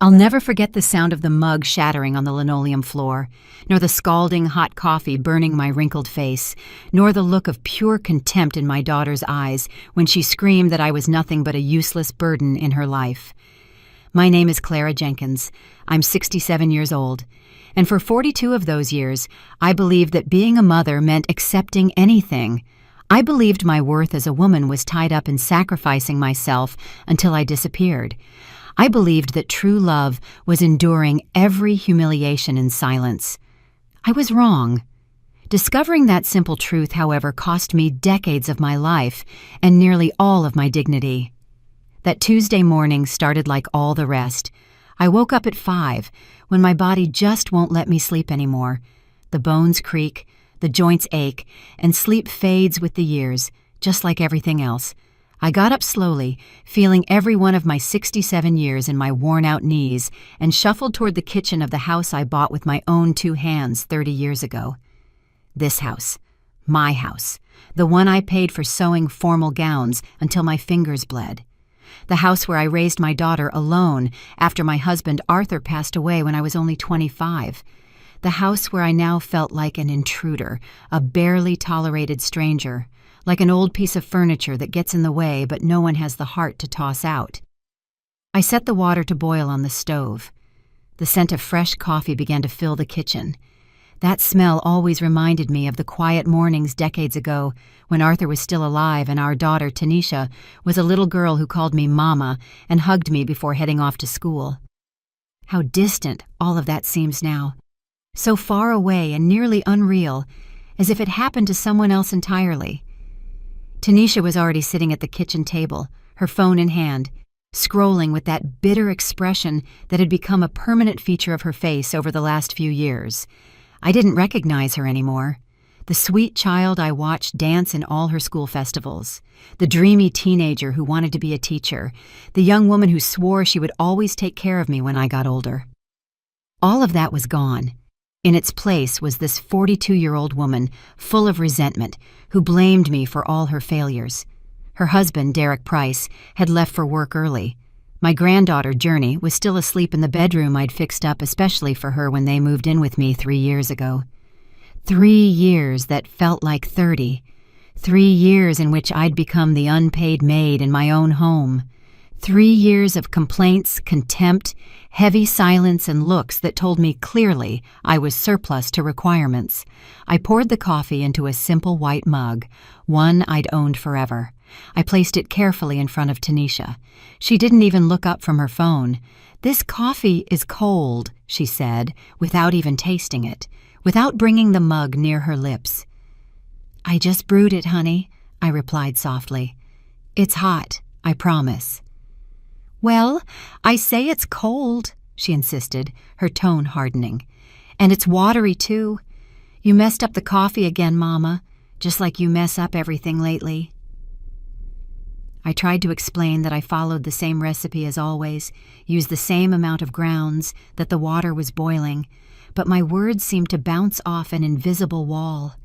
I'll never forget the sound of the mug shattering on the linoleum floor, nor the scalding hot coffee burning my wrinkled face, nor the look of pure contempt in my daughter's eyes when she screamed that I was nothing but a useless burden in her life. My name is Clara Jenkins. I'm 67 years old, and for 42 of those years, I believed that being a mother meant accepting anything. I believed my worth as a woman was tied up in sacrificing myself until I disappeared. I believed that true love was enduring every humiliation in silence. I was wrong. Discovering that simple truth, however, cost me decades of my life and nearly all of my dignity. That Tuesday morning started like all the rest. I woke up at 5, when my body just won't let me sleep anymore. The bones creak, the joints ache, and sleep fades with the years, just like everything else. I got up slowly, feeling every one of my 67 years in my worn-out knees, and shuffled toward the kitchen of the house I bought with my own 2 hands 30 years ago. This house. My house. The one I paid for sewing formal gowns until my fingers bled. The house where I raised my daughter alone after my husband Arthur passed away when I was only 25. The house where I now felt like an intruder, a barely tolerated stranger, like an old piece of furniture that gets in the way but no one has the heart to toss out. I set the water to boil on the stove. The scent of fresh coffee began to fill the kitchen. That smell always reminded me of the quiet mornings decades ago when Arthur was still alive and our daughter, Tanisha, was a little girl who called me Mama and hugged me before heading off to school. How distant all of that seems now. So far away and nearly unreal, as if it happened to someone else entirely. Tanisha was already sitting at the kitchen table, her phone in hand, scrolling with that bitter expression that had become a permanent feature of her face over the last few years. I didn't recognize her anymore. The sweet child I watched dance in all her school festivals, the dreamy teenager who wanted to be a teacher, the young woman who swore she would always take care of me when I got older. All of that was gone. In its place was this 42-year-old woman, full of resentment, who blamed me for all her failures. Her husband, Derek Price, had left for work early. My granddaughter, Journey, was still asleep in the bedroom I'd fixed up especially for her when they moved in with me 3 years ago. 3 years that felt like 30. 3 years in which I'd become the unpaid maid in my own home. 3 years of complaints, contempt, heavy silence, and looks that told me clearly I was surplus to requirements. I poured the coffee into a simple white mug, one I'd owned forever. I placed it carefully in front of Tanisha. She didn't even look up from her phone. "This coffee is cold," she said, without even tasting it, without bringing the mug near her lips. "I just brewed it, honey," I replied softly. "It's hot, I promise." "Well, I say it's cold," she insisted, her tone hardening. "And it's watery, too. You messed up the coffee again, Mama, just like you mess up everything lately." I tried to explain that I followed the same recipe as always, used the same amount of grounds, that the water was boiling, but my words seemed to bounce off an invisible wall.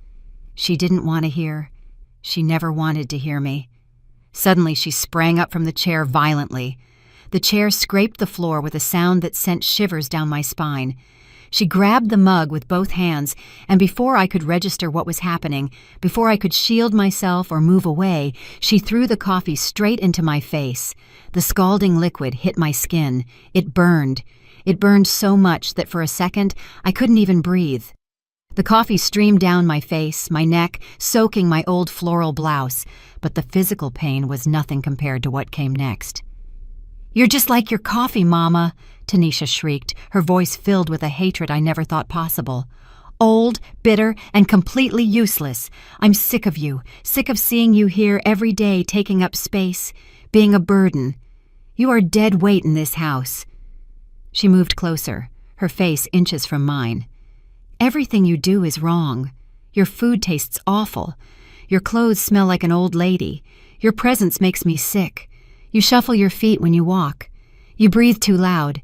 She didn't want to hear. She never wanted to hear me. Suddenly she sprang up from the chair violently. The chair scraped the floor with a sound that sent shivers down my spine. She grabbed the mug with both hands, and before I could register what was happening, before I could shield myself or move away, she threw the coffee straight into my face. The scalding liquid hit my skin. It burned. It burned so much that for a second I couldn't even breathe. The coffee streamed down my face, my neck, soaking my old floral blouse, but the physical pain was nothing compared to what came next. "You're just like your coffee, Mama," Tanisha shrieked, her voice filled with a hatred I never thought possible. "Old, bitter, and completely useless. I'm sick of you, sick of seeing you here every day taking up space, being a burden. You are dead weight in this house." She moved closer, her face inches from mine. "Everything you do is wrong. Your food tastes awful. Your clothes smell like an old lady. Your presence makes me sick. You shuffle your feet when you walk. You breathe too loud.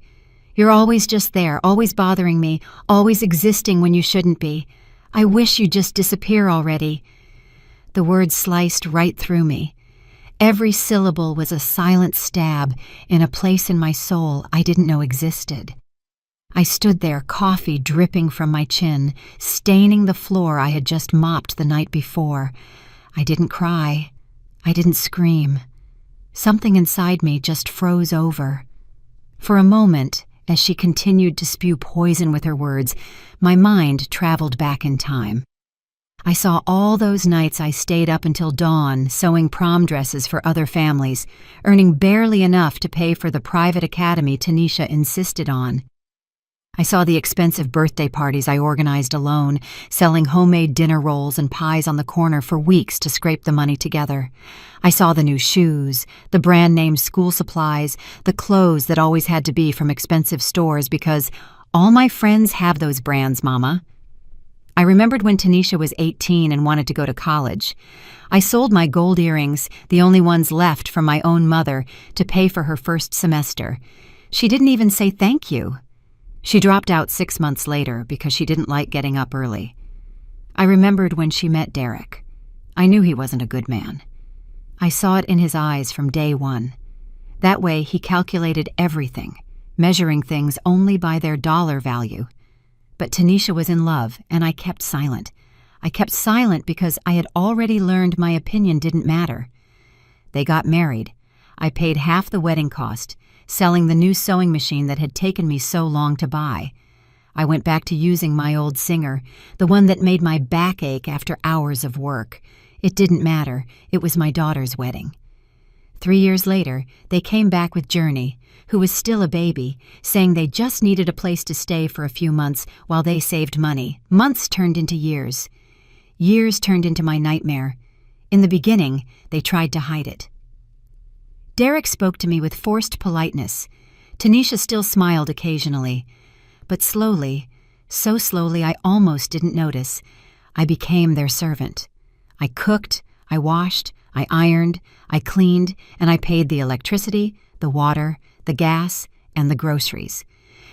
You're always just there, always bothering me, always existing when you shouldn't be. I wish you'd just disappear already." The words sliced right through me. Every syllable was a silent stab in a place in my soul I didn't know existed. I stood there, coffee dripping from my chin, staining the floor I had just mopped the night before. I didn't cry. I didn't scream. Something inside me just froze over. For a moment, as she continued to spew poison with her words, my mind traveled back in time. I saw all those nights I stayed up until dawn sewing prom dresses for other families, earning barely enough to pay for the private academy Tanisha insisted on. I saw the expensive birthday parties I organized alone, selling homemade dinner rolls and pies on the corner for weeks to scrape the money together. I saw the new shoes, the brand-name school supplies, the clothes that always had to be from expensive stores because all my friends have those brands, Mama. I remembered when Tanisha was 18 and wanted to go to college. I sold my gold earrings, the only ones left from my own mother, to pay for her first semester. She didn't even say thank you. She dropped out 6 months later because she didn't like getting up early. I remembered when she met Derek. I knew he wasn't a good man. I saw it in his eyes from day one. That way he calculated everything, measuring things only by their dollar value. But Tanisha was in love, and I kept silent. I kept silent because I had already learned my opinion didn't matter. They got married. I paid half the wedding cost, selling the new sewing machine that had taken me so long to buy. I went back to using my old Singer, the one that made my back ache after hours of work. It didn't matter. It was my daughter's wedding. 3 years later, they came back with Journey, who was still a baby, saying they just needed a place to stay for a few months while they saved money. Months turned into years. Years turned into my nightmare. In the beginning, they tried to hide it. Derek spoke to me with forced politeness. Tanisha still smiled occasionally. But slowly, so slowly I almost didn't notice, I became their servant. I cooked, I washed, I ironed, I cleaned, and I paid the electricity, the water, the gas, and the groceries.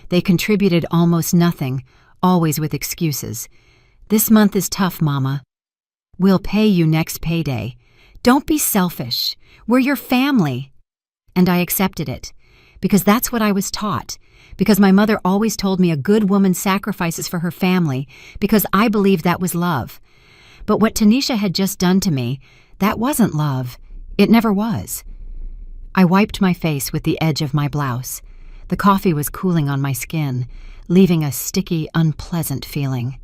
They contributed almost nothing, always with excuses. "This month is tough, Mama. We'll pay you next payday. Don't be selfish. We're your family." And I accepted it, because that's what I was taught, because my mother always told me a good woman sacrifices for her family, because I believed that was love. But what Tanisha had just done to me, that wasn't love. It never was. I wiped my face with the edge of my blouse. The coffee was cooling on my skin, leaving a sticky, unpleasant feeling.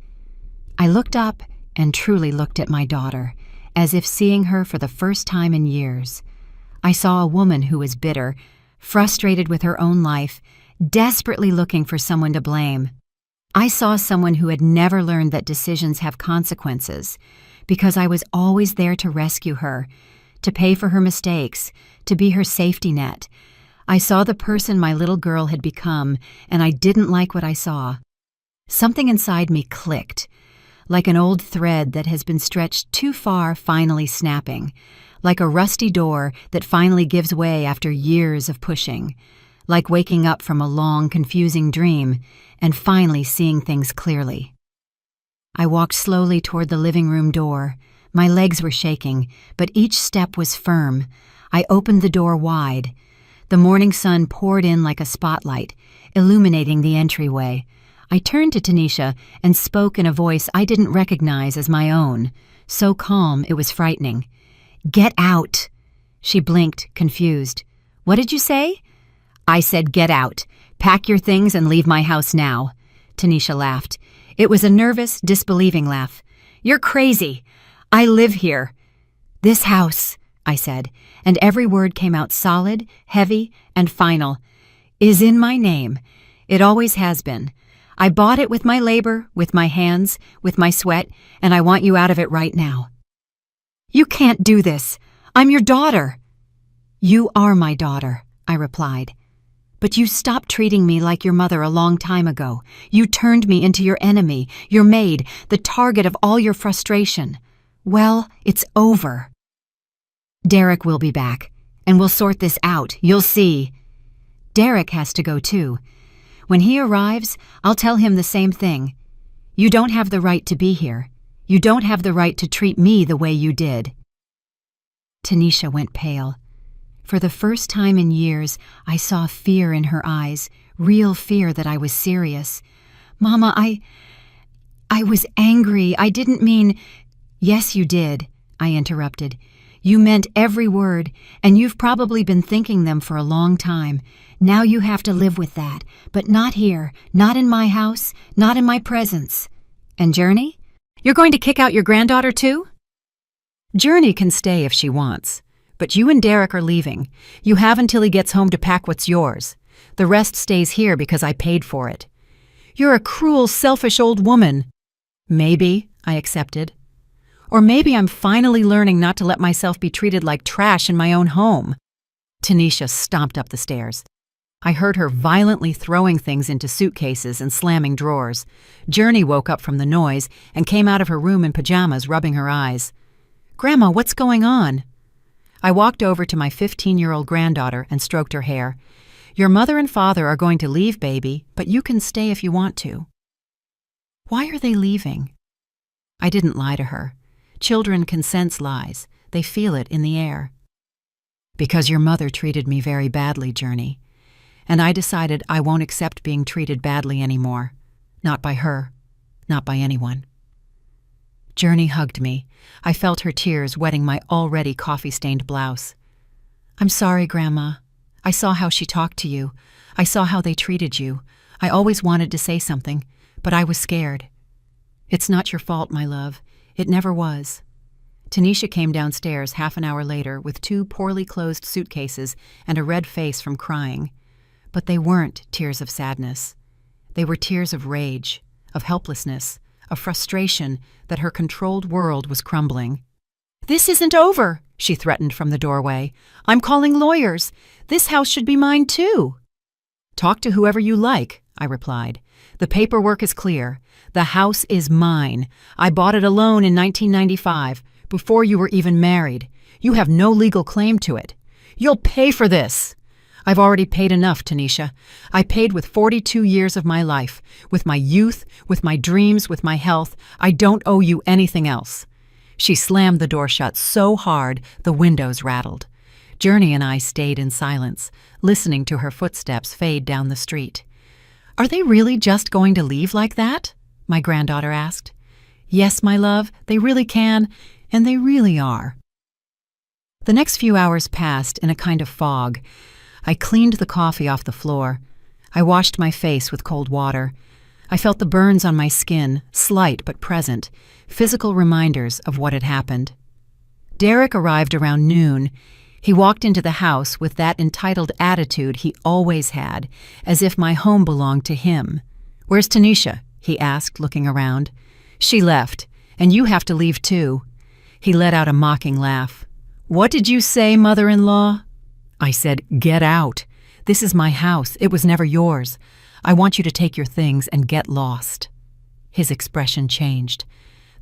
I looked up and truly looked at my daughter, as if seeing her for the first time in years. I saw a woman who was bitter, frustrated with her own life, desperately looking for someone to blame. I saw someone who had never learned that decisions have consequences, because I was always there to rescue her, to pay for her mistakes, to be her safety net. I saw the person my little girl had become, and I didn't like what I saw. Something inside me clicked, like an old thread that has been stretched too far finally snapping, like a rusty door that finally gives way after years of pushing, like waking up from a long, confusing dream and finally seeing things clearly. I walked slowly toward the living room door. My legs were shaking, but each step was firm. I opened the door wide. The morning sun poured in like a spotlight, illuminating the entryway. I turned to Tanisha and spoke in a voice I didn't recognize as my own, so calm it was frightening. "Get out!" She blinked, confused. "What did you say?" "I said get out. Pack your things and leave my house now." Tanisha laughed. It was a nervous, disbelieving laugh. "You're crazy. I live here." "This house," I said, and every word came out solid, heavy, and final, "is in my name. It always has been. I bought it with my labor, with my hands, with my sweat, and I want you out of it right now." "You can't do this. I'm your daughter." "You are my daughter," I replied. "But you stopped treating me like your mother a long time ago. You turned me into your enemy, your maid, the target of all your frustration. Well, it's over." "Derek will be back, and we'll sort this out. You'll see." "Derek has to go too. When he arrives, I'll tell him the same thing. You don't have the right to be here. You don't have the right to treat me the way you did." Tanisha went pale. For the first time in years, I saw fear in her eyes, real fear that I was serious. "Mama, I was angry. I didn't mean—" "Yes, you did," I interrupted. "You meant every word, and you've probably been thinking them for a long time. Now you have to live with that, but not here, not in my house, not in my presence." "And Journey? You're going to kick out your granddaughter too?" "Journey can stay if she wants, but you and Derek are leaving. You have until he gets home to pack what's yours. The rest stays here because I paid for it." "You're a cruel, selfish old woman." "Maybe," I accepted. "Or maybe I'm finally learning not to let myself be treated like trash in my own home." Tanisha stomped up the stairs. I heard her violently throwing things into suitcases and slamming drawers. Journey woke up from the noise and came out of her room in pajamas, rubbing her eyes. "Grandma, what's going on?" I walked over to my 15-year-old granddaughter and stroked her hair. "Your mother and father are going to leave, baby, but you can stay if you want to." "Why are they leaving?" I didn't lie to her. Children can sense lies. They feel it in the air. "Because your mother treated me very badly, Journey. And I decided I won't accept being treated badly anymore. Not by her. Not by anyone." Journey hugged me. I felt her tears wetting my already coffee-stained blouse. "I'm sorry, Grandma. I saw how she talked to you. I saw how they treated you. I always wanted to say something, but I was scared." "It's not your fault, my love. It never was." Tanisha came downstairs half an hour later with 2 poorly closed suitcases and a red face from crying. But they weren't tears of sadness. They were tears of rage, of helplessness, of frustration that her controlled world was crumbling. "This isn't over," she threatened from the doorway. "I'm calling lawyers. This house should be mine too." "Talk to whoever you like," I replied. "The paperwork is clear. The house is mine. I bought it alone in 1995, before you were even married. You have no legal claim to it. You'll pay for this." "I've already paid enough, Tanisha. I paid with 42 years of my life, with my youth, with my dreams, with my health. I don't owe you anything else." She slammed the door shut so hard the windows rattled. Journey and I stayed in silence, listening to her footsteps fade down the street. "Are they really just going to leave like that?" my granddaughter asked. "Yes, my love, they really can, and they really are." The next few hours passed in a kind of fog. I cleaned the coffee off the floor. I washed my face with cold water. I felt the burns on my skin, slight but present, physical reminders of what had happened. Derek arrived around noon. He walked into the house with that entitled attitude he always had, as if my home belonged to him. "Where's Tanisha?" he asked, looking around. "She left, and you have to leave too." He let out a mocking laugh. "What did you say, mother-in-law?" I said, "Get out. This is my house. It was never yours. I want you to take your things and get lost." His expression changed.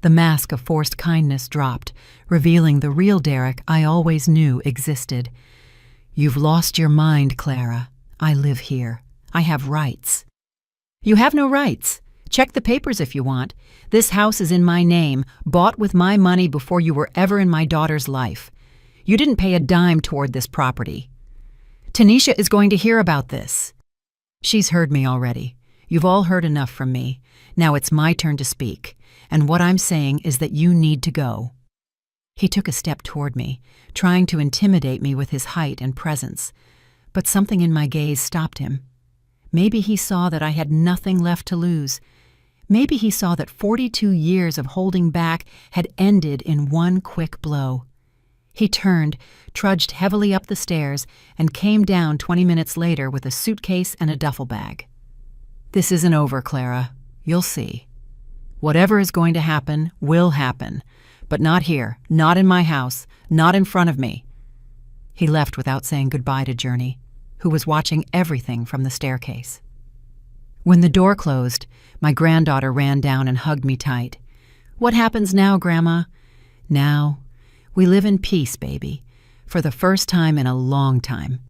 The mask of forced kindness dropped, revealing the real Derek I always knew existed. "You've lost your mind, Clara. I live here. I have rights." "You have no rights. Check the papers if you want. This house is in my name, bought with my money before you were ever in my daughter's life. You didn't pay a dime toward this property." "Tanisha is going to hear about this." "She's heard me already. You've all heard enough from me. Now it's my turn to speak, and what I'm saying is that you need to go." He took a step toward me, trying to intimidate me with his height and presence, but something in my gaze stopped him. Maybe he saw that I had nothing left to lose. Maybe he saw that 42 years of holding back had ended in one quick blow. He turned, trudged heavily up the stairs, and came down 20 minutes later with a suitcase and a duffel bag. "This isn't over, Clara. You'll see. Whatever is going to happen will happen, but not here, not in my house, not in front of me." He left without saying goodbye to Journey, who was watching everything from the staircase. When the door closed, my granddaughter ran down and hugged me tight. "What happens now, Grandma?" "Now, we live in peace, baby. For the first time in a long time,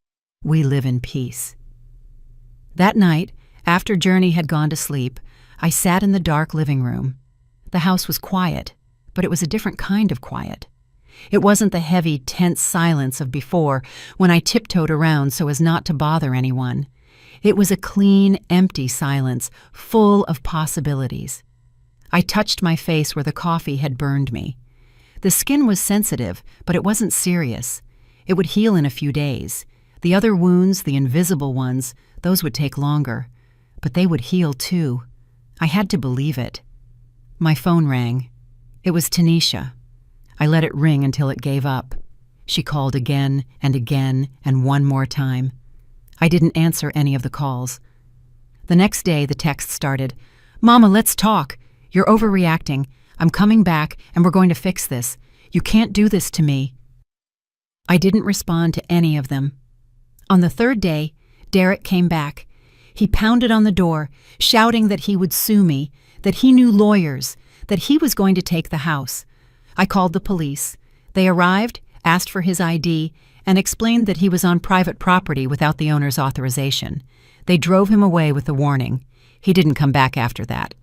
we live in peace." That night, after Journey had gone to sleep, I sat in the dark living room. The house was quiet, but it was a different kind of quiet. It wasn't the heavy, tense silence of before, when I tiptoed around so as not to bother anyone. It was a clean, empty silence, full of possibilities. I touched my face where the coffee had burned me. The skin was sensitive, but it wasn't serious. It would heal in a few days. The other wounds, the invisible ones, those would take longer. But they would heal too. I had to believe it. My phone rang. It was Tanisha. I let it ring until it gave up. She called again and again and one more time. I didn't answer any of the calls. The next day, the text started, "Mama, let's talk. You're overreacting. I'm coming back, and we're going to fix this. You can't do this to me." I didn't respond to any of them. On the third day, Derek came back. He pounded on the door, shouting that he would sue me, that he knew lawyers, that he was going to take the house. I called the police. They arrived, asked for his ID, and explained that he was on private property without the owner's authorization. They drove him away with a warning. He didn't come back after that.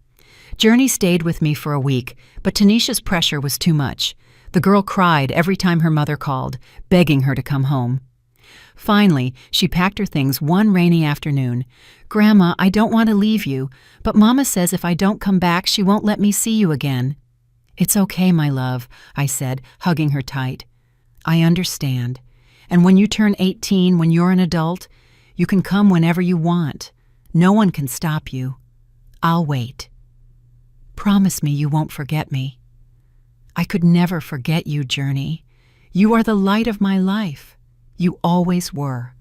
Journey stayed with me for a week, but Tanisha's pressure was too much. The girl cried every time her mother called, begging her to come home. Finally, she packed her things one rainy afternoon. "Grandma, I don't want to leave you, but Mama says if I don't come back, she won't let me see you again." "It's okay, my love," I said, hugging her tight. "I understand. And when you turn 18, when you're an adult, you can come whenever you want. No one can stop you. I'll wait. Promise me you won't forget me." "I could never forget you, Journey. You are the light of my life. You always were."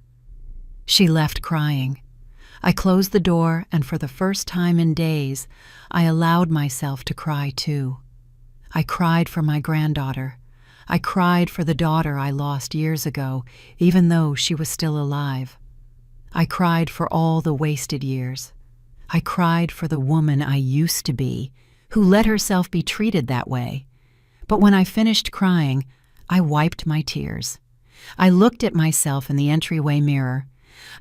She left crying. I closed the door, and for the first time in days, I allowed myself to cry too. I cried for my granddaughter. I cried for the daughter I lost years ago, even though she was still alive. I cried for all the wasted years. I cried for the woman I used to be, who let herself be treated that way. But when I finished crying, I wiped my tears. I looked at myself in the entryway mirror.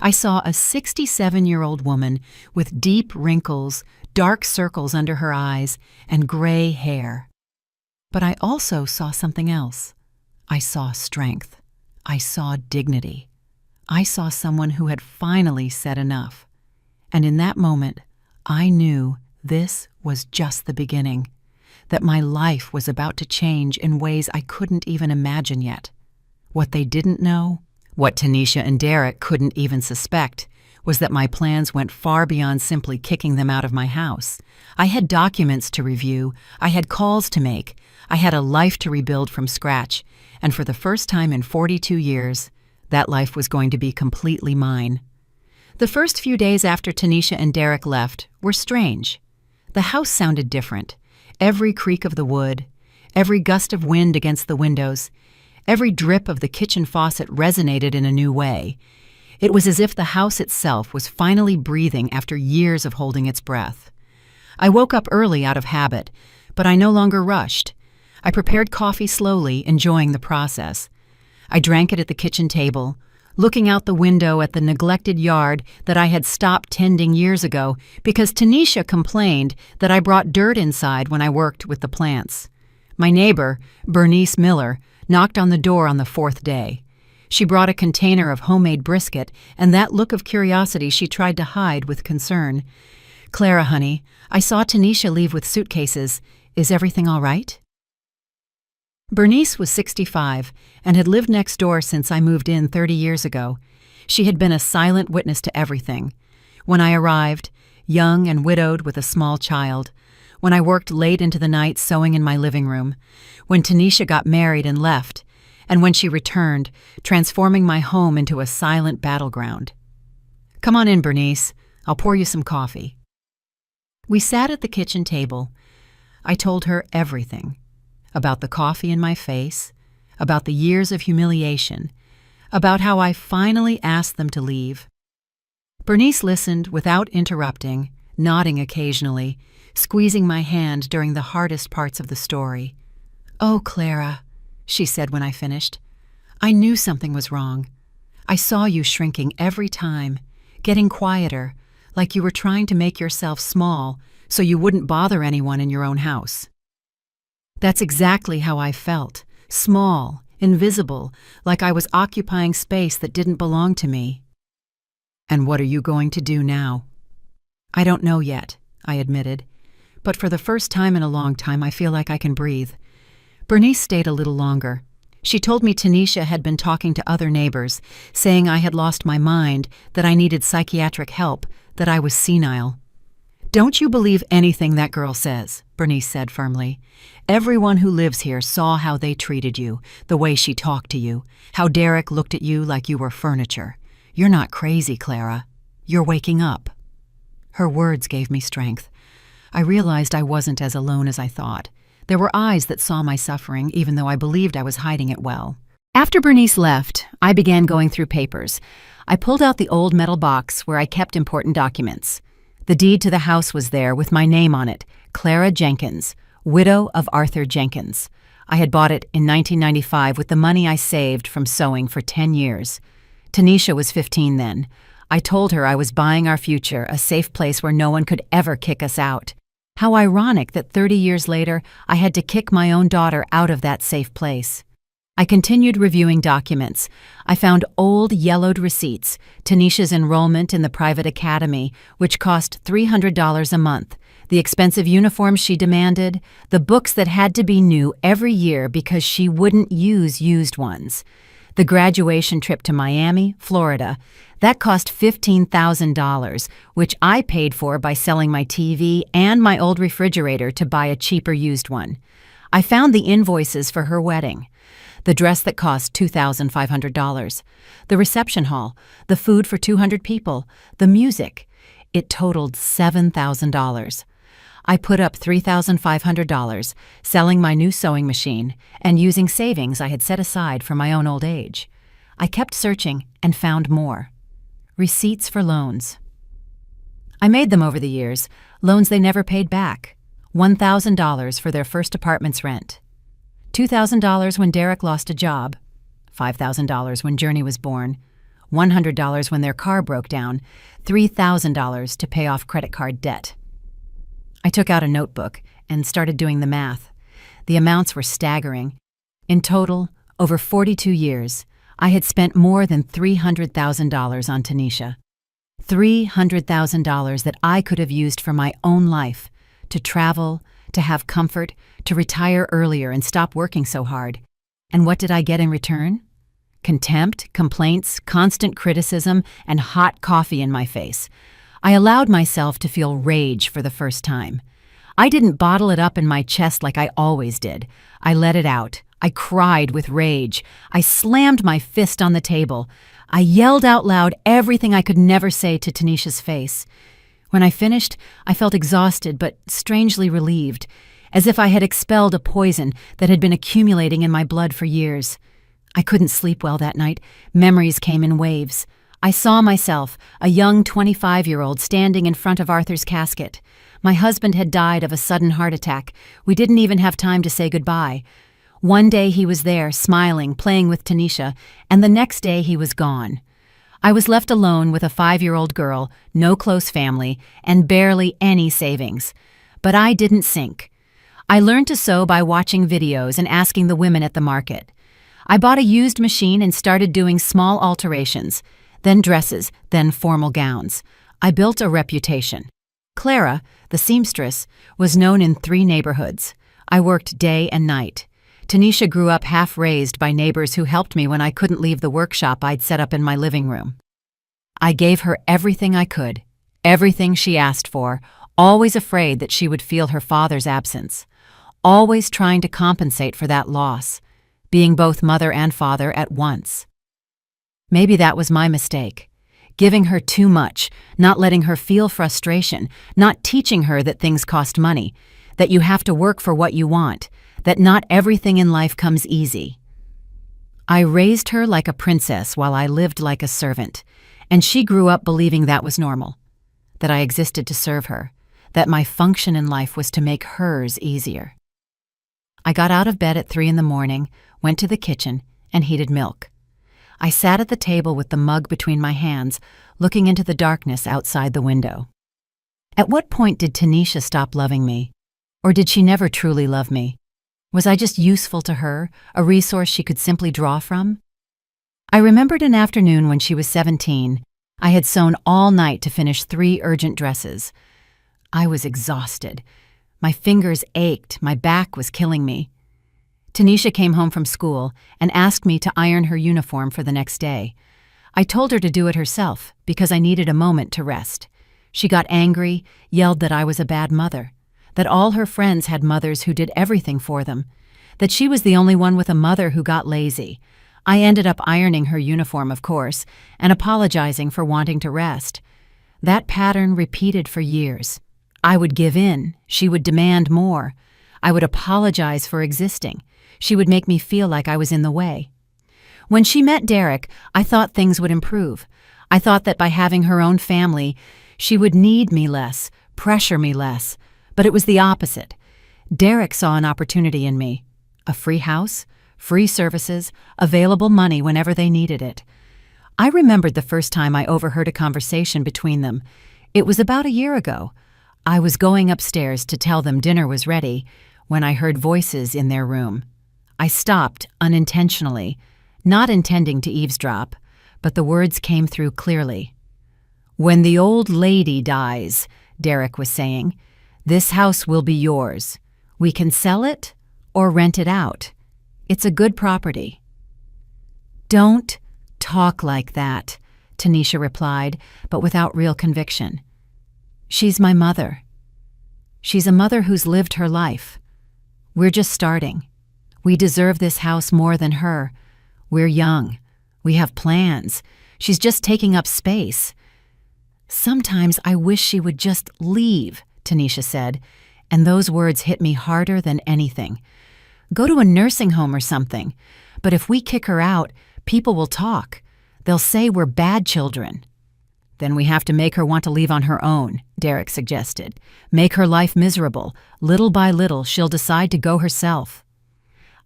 I saw a 67-year-old woman with deep wrinkles, dark circles under her eyes, and gray hair. But I also saw something else. I saw strength. I saw dignity. I saw someone who had finally said enough. And in that moment, I knew this was just the beginning, that my life was about to change in ways I couldn't even imagine yet. What they didn't know, what Tanisha and Derek couldn't even suspect, was that my plans went far beyond simply kicking them out of my house. I had documents to review, I had calls to make, I had a life to rebuild from scratch, and for the first time in 42 years, that life was going to be completely mine. The first few days after Tanisha and Derek left were strange. The house sounded different. Every creak of the wood, every gust of wind against the windows, every drip of the kitchen faucet resonated in a new way. It was as if the house itself was finally breathing after years of holding its breath. I woke up early out of habit, but I no longer rushed. I prepared coffee slowly, enjoying the process. I drank it at the kitchen table, looking out the window at the neglected yard that I had stopped tending years ago because Tanisha complained that I brought dirt inside when I worked with the plants. My neighbor, Bernice Miller, knocked on the door on the fourth day. She brought a container of homemade brisket, and that look of curiosity she tried to hide with concern. "Clara, honey, I saw Tanisha leave with suitcases. Is everything all right?" Bernice was 65 and had lived next door since I moved in 30 years ago. She had been a silent witness to everything. When I arrived, young and widowed with a small child, when I worked late into the night sewing in my living room, when Tanisha got married and left, and when she returned, transforming my home into a silent battleground. "Come on in, Bernice. I'll pour you some coffee." We sat at the kitchen table. I told her everything. About the coffee in my face, about the years of humiliation, about how I finally asked them to leave. Bernice listened without interrupting, nodding occasionally, squeezing my hand during the hardest parts of the story. "Oh, Clara," she said when I finished, "I knew something was wrong. I saw you shrinking every time, getting quieter, like you were trying to make yourself small so you wouldn't bother anyone in your own house." That's exactly how I felt, small, invisible, like I was occupying space that didn't belong to me. "And what are you going to do now?" "I don't know yet," I admitted. "But for the first time in a long time, I feel like I can breathe." Bernice stayed a little longer. She told me Tanisha had been talking to other neighbors, saying I had lost my mind, that I needed psychiatric help, that I was senile. "Don't you believe anything that girl says," Bernice said firmly. "Everyone who lives here saw how they treated you, the way she talked to you, how Derek looked at you like you were furniture. You're not crazy, Clara. You're waking up." Her words gave me strength. I realized I wasn't as alone as I thought. There were eyes that saw my suffering, even though I believed I was hiding it well. After Bernice left, I began going through papers. I pulled out the old metal box where I kept important documents. The deed to the house was there with my name on it, Clara Jenkins, widow of Arthur Jenkins. I had bought it in 1995 with the money I saved from sewing for 10 years. Tanisha was 15 then. I told her I was buying our future, a safe place where no one could ever kick us out. How ironic that 30 years later, I had to kick my own daughter out of that safe place. I continued reviewing documents. I found old yellowed receipts, Tanisha's enrollment in the private academy, which cost $300 a month, the expensive uniforms she demanded, the books that had to be new every year because she wouldn't use used ones. The graduation trip to Miami, Florida, that cost $15,000, which I paid for by selling my TV and my old refrigerator to buy a cheaper used one. I found the invoices for her wedding. The dress that cost $2,500, the reception hall, the food for 200 people, the music. It totaled $7,000. I put up $3,500, selling my new sewing machine and using savings I had set aside for my own old age. I kept searching and found more. Receipts for loans. I made them over the years, loans they never paid back. $1,000 for their first apartment's rent. $2,000 when Derek lost a job. $5,000 when Journey was born. $100 when their car broke down. $3,000 to pay off credit card debt. I took out a notebook and started doing the math. The amounts were staggering. In total, over 42 years, I had spent more than $300,000 on Tanisha. $300,000 that I could have used for my own life, to travel, to have comfort, to retire earlier and stop working so hard. And what did I get in return? Contempt, complaints, constant criticism, and hot coffee in my face. I allowed myself to feel rage for the first time. I didn't bottle it up in my chest like I always did. I let it out. I cried with rage. I slammed my fist on the table. I yelled out loud everything I could never say to Tanisha's face. When I finished, I felt exhausted but strangely relieved, as if I had expelled a poison that had been accumulating in my blood for years. I couldn't sleep well that night. Memories came in waves. I saw myself, a young 25-year-old, standing in front of Arthur's casket. My husband had died of a sudden heart attack. We didn't even have time to say goodbye. One day he was there, smiling, playing with Tanisha, and the next day he was gone. I was left alone with a 5-year-old girl, no close family, and barely any savings. But I didn't sink. I learned to sew by watching videos and asking the women at the market. I bought a used machine and started doing small alterations, then dresses, then formal gowns. I built a reputation. Clara, the seamstress, was known in 3 neighborhoods. I worked day and night. Tanisha grew up half-raised by neighbors who helped me when I couldn't leave the workshop I'd set up in my living room. I gave her everything I could, everything she asked for, always afraid that she would feel her father's absence, always trying to compensate for that loss, being both mother and father at once. Maybe that was my mistake, giving her too much, not letting her feel frustration, not teaching her that things cost money, that you have to work for what you want, that not everything in life comes easy. I raised her like a princess while I lived like a servant, and she grew up believing that was normal, that I existed to serve her, that my function in life was to make hers easier. I got out of bed at 3 a.m, went to the kitchen, and heated milk. I sat at the table with the mug between my hands, looking into the darkness outside the window. At what point did Tanisha stop loving me? Or did she never truly love me? Was I just useful to her, a resource she could simply draw from? I remembered an afternoon when she was 17. I had sewn all night to finish 3 urgent dresses. I was exhausted. My fingers ached, my back was killing me. Tanisha came home from school and asked me to iron her uniform for the next day. I told her to do it herself because I needed a moment to rest. She got angry, yelled that I was a bad mother, that all her friends had mothers who did everything for them, that she was the only one with a mother who got lazy. I ended up ironing her uniform, of course, and apologizing for wanting to rest. That pattern repeated for years. I would give in, she would demand more. I would apologize for existing. She would make me feel like I was in the way. When she met Derek, I thought things would improve. I thought that by having her own family, she would need me less, pressure me less. But it was the opposite. Derek saw an opportunity in me. A free house, free services, available money whenever they needed it. I remembered the first time I overheard a conversation between them. It was about a year ago. I was going upstairs to tell them dinner was ready when I heard voices in their room. I stopped unintentionally, not intending to eavesdrop, but the words came through clearly. "When the old lady dies," Derek was saying, "this house will be yours. We can sell it or rent it out. It's a good property." "Don't talk like that," Tanisha replied, but without real conviction. "She's my mother. She's a mother who's lived her life. We're just starting. We deserve this house more than her. We're young. We have plans. She's just taking up space." "Sometimes I wish she would just leave," Tanisha said, and those words hit me harder than anything. "Go to a nursing home or something. But if we kick her out, people will talk. They'll say we're bad children." "Then we have to make her want to leave on her own," Derek suggested. "Make her life miserable. Little by little, she'll decide to go herself."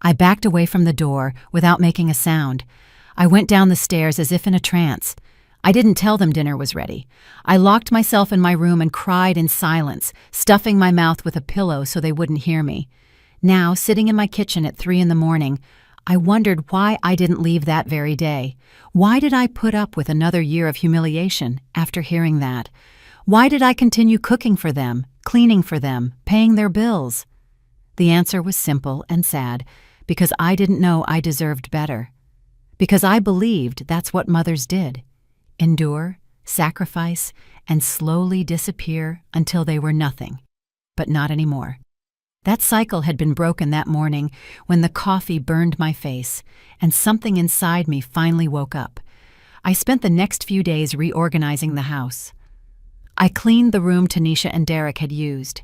I backed away from the door without making a sound. I went down the stairs as if in a trance. I didn't tell them dinner was ready. I locked myself in my room and cried in silence, stuffing my mouth with a pillow so they wouldn't hear me. Now, sitting in my kitchen at 3 a.m, I wondered why I didn't leave that very day. Why did I put up with another year of humiliation after hearing that? Why did I continue cooking for them, cleaning for them, paying their bills? The answer was simple and sad, because I didn't know I deserved better. Because I believed that's what mothers did. Endure, sacrifice, and slowly disappear until they were nothing. But not anymore. That cycle had been broken that morning when the coffee burned my face, and something inside me finally woke up. I spent the next few days reorganizing the house. I cleaned the room Tanisha and Derek had used.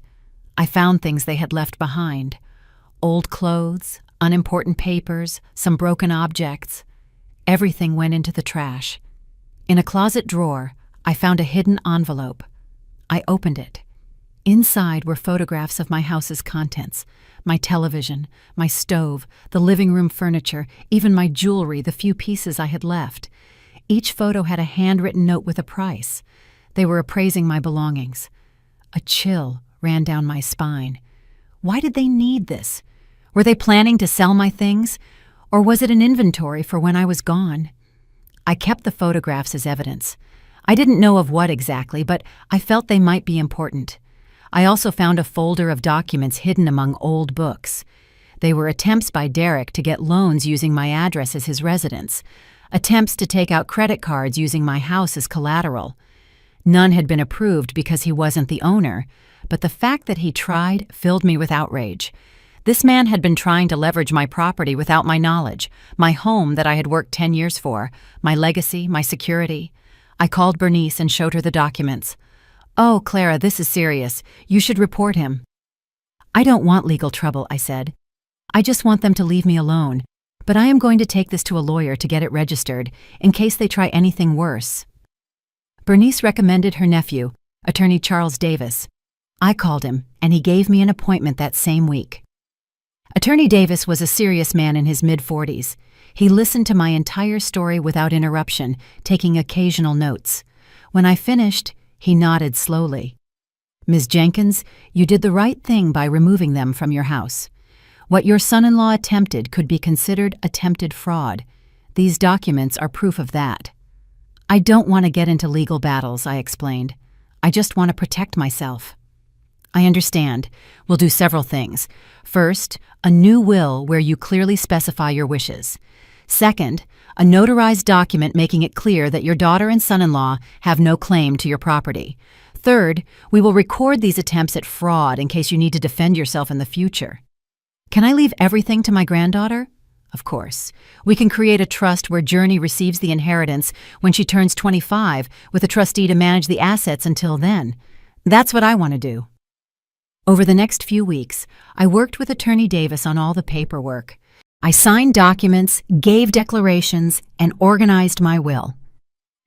I found things they had left behind. Old clothes, unimportant papers, some broken objects. Everything went into the trash. In a closet drawer, I found a hidden envelope. I opened it. Inside were photographs of my house's contents, my television, my stove, the living room furniture, even my jewelry, the few pieces I had left. Each photo had a handwritten note with a price. They were appraising my belongings. A chill ran down my spine. Why did they need this? Were they planning to sell my things? Or was it an inventory for when I was gone? I kept the photographs as evidence. I didn't know of what exactly, but I felt they might be important. I also found a folder of documents hidden among old books. They were attempts by Derek to get loans using my address as his residence, attempts to take out credit cards using my house as collateral. None had been approved because he wasn't the owner, but the fact that he tried filled me with outrage. This man had been trying to leverage my property without my knowledge, my home that I had worked 10 years for, my legacy, my security. I called Bernice and showed her the documents. "Oh, Clara, this is serious. You should report him." "I don't want legal trouble," I said. "I just want them to leave me alone. But I am going to take this to a lawyer to get it registered, in case they try anything worse." Bernice recommended her nephew, attorney Charles Davis. I called him, and he gave me an appointment that same week. Attorney Davis was a serious man in his mid-40s. He listened to my entire story without interruption, taking occasional notes. When I finished, he nodded slowly. "Ms. Jenkins, you did the right thing by removing them from your house. What your son-in-law attempted could be considered attempted fraud. These documents are proof of that. I don't want to get into legal battles, I explained. I just want to protect myself. I understand. We'll do several things. First, a new will where you clearly specify your wishes. Second, a notarized document making it clear that your daughter and son-in-law have no claim to your property. Third, we will record these attempts at fraud in case you need to defend yourself in the future. Can I leave everything to my granddaughter? Of course. We can create a trust where Journey receives the inheritance when she turns 25, with a trustee to manage the assets until then. That's what I want to do. Over the next few weeks, I worked with Attorney Davis on all the paperwork. I signed documents, gave declarations, and organized my will.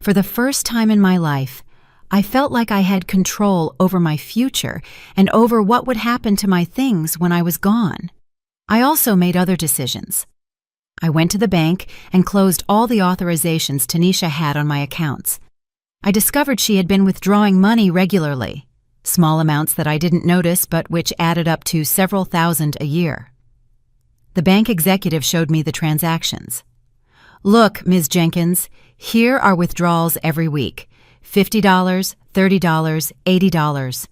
For the first time in my life, I felt like I had control over my future and over what would happen to my things when I was gone. I also made other decisions. I went to the bank and closed all the authorizations Tanisha had on my accounts. I discovered she had been withdrawing money regularly, small amounts that I didn't notice but which added up to several thousand a year. The bank executive showed me the transactions. Look, Ms. Jenkins, here are withdrawals every week. $50, $30, $80.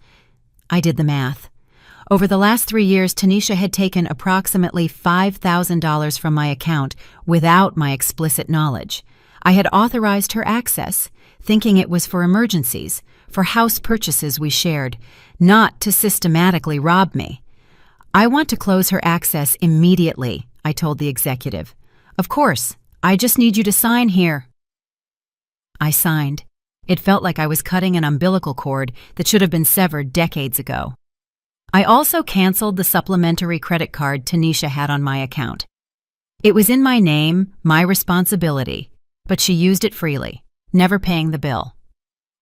I did the math. Over the last 3 years, Tanisha had taken approximately $5,000 from my account without my explicit knowledge. I had authorized her access, thinking it was for emergencies, for house purchases we shared, not to systematically rob me. I want to close her access immediately, I told the executive. Of course, I just need you to sign here. I signed. It felt like I was cutting an umbilical cord that should have been severed decades ago. I also canceled the supplementary credit card Tanisha had on my account. It was in my name, my responsibility, but she used it freely, never paying the bill.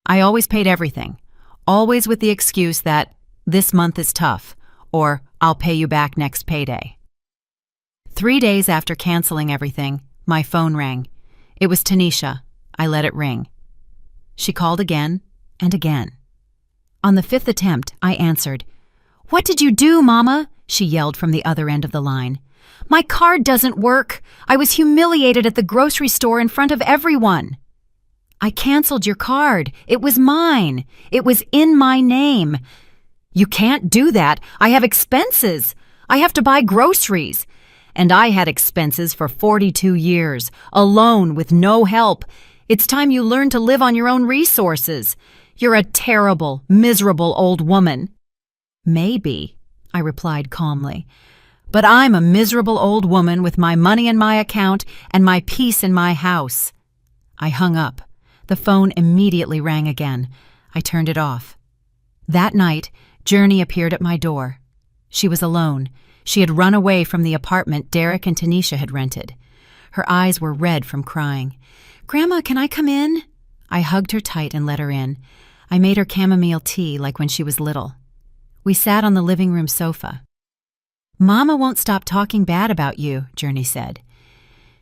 I always paid everything, always with the excuse that this month is tough, or I'll pay you back next payday. 3 days after canceling everything, my phone rang. It was Tanisha. I let it ring. She called again and again. On the 5th attempt, I answered. "What did you do, Mama?" she yelled from the other end of the line. "My card doesn't work. I was humiliated at the grocery store in front of everyone." "I canceled your card. It was mine. It was in my name." "You can't do that. I have expenses. I have to buy groceries. And I had expenses for 42 years, alone with no help. It's time you learn to live on your own resources. You're a terrible, miserable old woman." "Maybe," I replied calmly, "but I'm a miserable old woman with my money in my account and my peace in my house." I hung up. The phone immediately rang again. I turned it off. That night, Journey appeared at my door. She was alone. She had run away from the apartment Derek and Tanisha had rented. Her eyes were red from crying. "Grandma, can I come in?" I hugged her tight and let her in. I made her chamomile tea like when she was little. We sat on the living room sofa. "Mama won't stop talking bad about you," Journey said.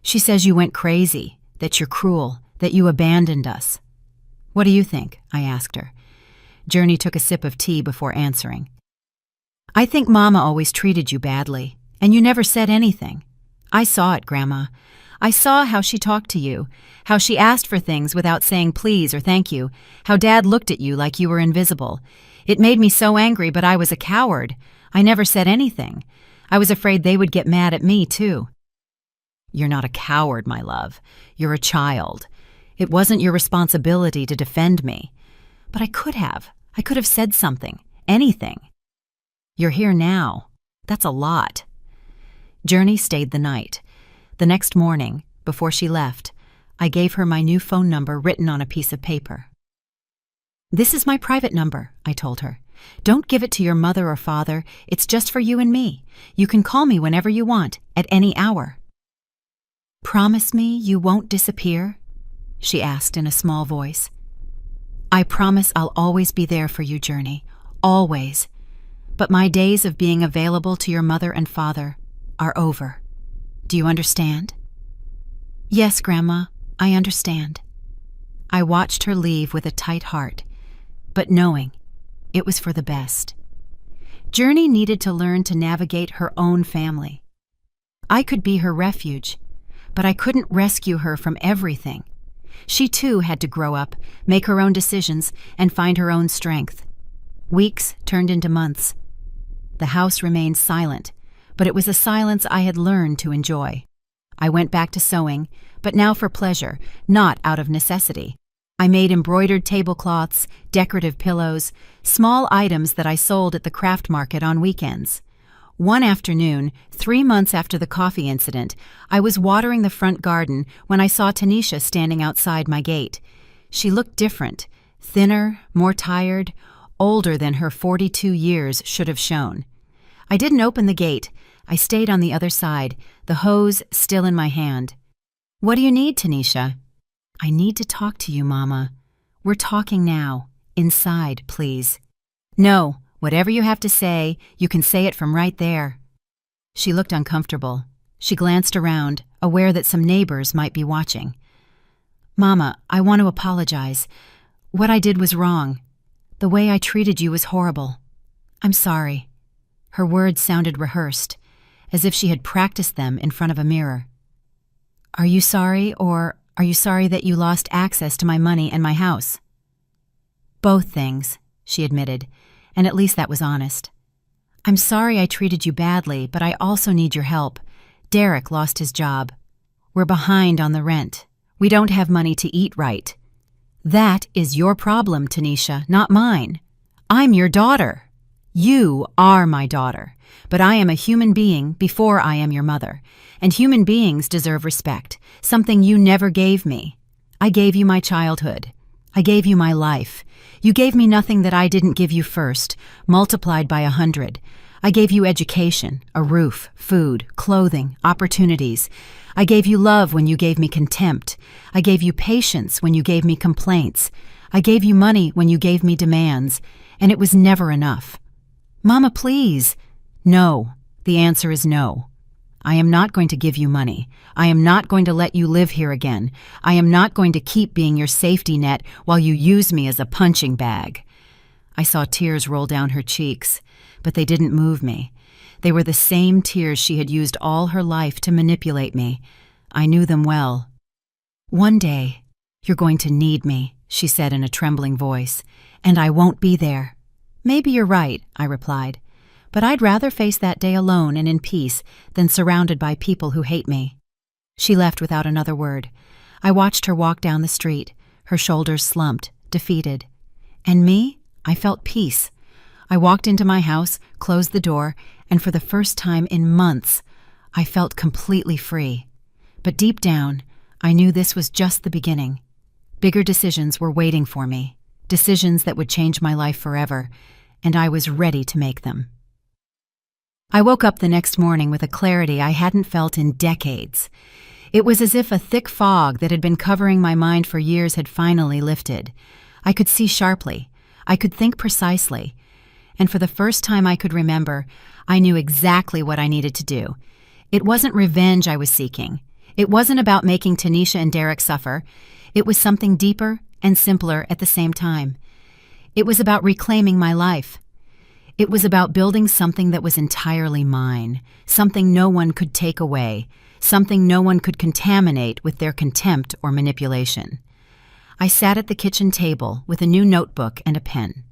"She says you went crazy, that you're cruel, that you abandoned us." "What do you think?" I asked her. Journey took a sip of tea before answering. "I think Mama always treated you badly, and you never said anything. I saw it, Grandma. I saw how she talked to you, how she asked for things without saying please or thank you, how Dad looked at you like you were invisible. It made me so angry, but I was a coward. I never said anything. I was afraid they would get mad at me, too." "You're not a coward, my love. You're a child. It wasn't your responsibility to defend me. But I could have. I could have said something. Anything. You're here now. That's a lot." Journey stayed the night. The next morning, before she left, I gave her my new phone number written on a piece of paper. "This is my private number," I told her. "Don't give it to your mother or father. It's just for you and me. You can call me whenever you want, at any hour." "Promise me you won't disappear?" she asked in a small voice. "I promise I'll always be there for you, Journey. Always. But my days of being available to your mother and father are over. Do you understand?" "Yes, Grandma, I understand." I watched her leave with a tight heart, but knowing it was for the best. Journey needed to learn to navigate her own family. I could be her refuge, but I couldn't rescue her from everything. She too had to grow up, make her own decisions, and find her own strength. Weeks turned into months. The house remained silent, but it was a silence I had learned to enjoy. I went back to sewing, but now for pleasure, not out of necessity. I made embroidered tablecloths, decorative pillows, small items that I sold at the craft market on weekends. One afternoon, 3 months after the coffee incident, I was watering the front garden when I saw Tanisha standing outside my gate. She looked different, thinner, more tired, older than her 42 years should have shown. I didn't open the gate. I stayed on the other side, the hose still in my hand. "What do you need, Tanisha?" "I need to talk to you, Mama. We're talking now. Inside, please." "No, whatever you have to say, you can say it from right there." She looked uncomfortable. She glanced around, aware that some neighbors might be watching. "Mama, I want to apologize. What I did was wrong. The way I treated you was horrible. I'm sorry." Her words sounded rehearsed, as if she had practiced them in front of a mirror. "Are you sorry, or are you sorry that you lost access to my money and my house?" "Both things," she admitted, and at least that was honest. "I'm sorry I treated you badly, but I also need your help. Derek lost his job. We're behind on the rent. We don't have money to eat right." "That is your problem, Tanisha, not mine. I'm your daughter. You are my daughter, but I am a human being before I am your mother, and human beings deserve respect, something you never gave me. I gave you my childhood. I gave you my life. You gave me nothing that I didn't give you first, multiplied by 100. I gave you education, a roof, food, clothing, opportunities. I gave you love when you gave me contempt. I gave you patience when you gave me complaints. I gave you money when you gave me demands, and it was never enough." "Mama, please." "No. The answer is no. I am not going to give you money. I am not going to let you live here again. I am not going to keep being your safety net while you use me as a punching bag." I saw tears roll down her cheeks, but they didn't move me. They were the same tears she had used all her life to manipulate me. I knew them well. "One day, you're going to need me," she said in a trembling voice, "and I won't be there." "Maybe you're right," I replied, "but I'd rather face that day alone and in peace than surrounded by people who hate me." She left without another word. I watched her walk down the street, her shoulders slumped, defeated. And me? I felt peace. I walked into my house, closed the door, and for the first time in months, I felt completely free. But deep down, I knew this was just the beginning. Bigger decisions were waiting for me, decisions that would change my life forever, and I was ready to make them. I woke up the next morning with a clarity I hadn't felt in decades. It was as if a thick fog that had been covering my mind for years had finally lifted. I could see sharply. I could think precisely. And for the first time I could remember, I knew exactly what I needed to do. It wasn't revenge I was seeking. It wasn't about making Tanisha and Derek suffer. It was something deeper and simpler at the same time. It was about reclaiming my life. It was about building something that was entirely mine, something no one could take away, something no one could contaminate with their contempt or manipulation. I sat at the kitchen table with a new notebook and a pen.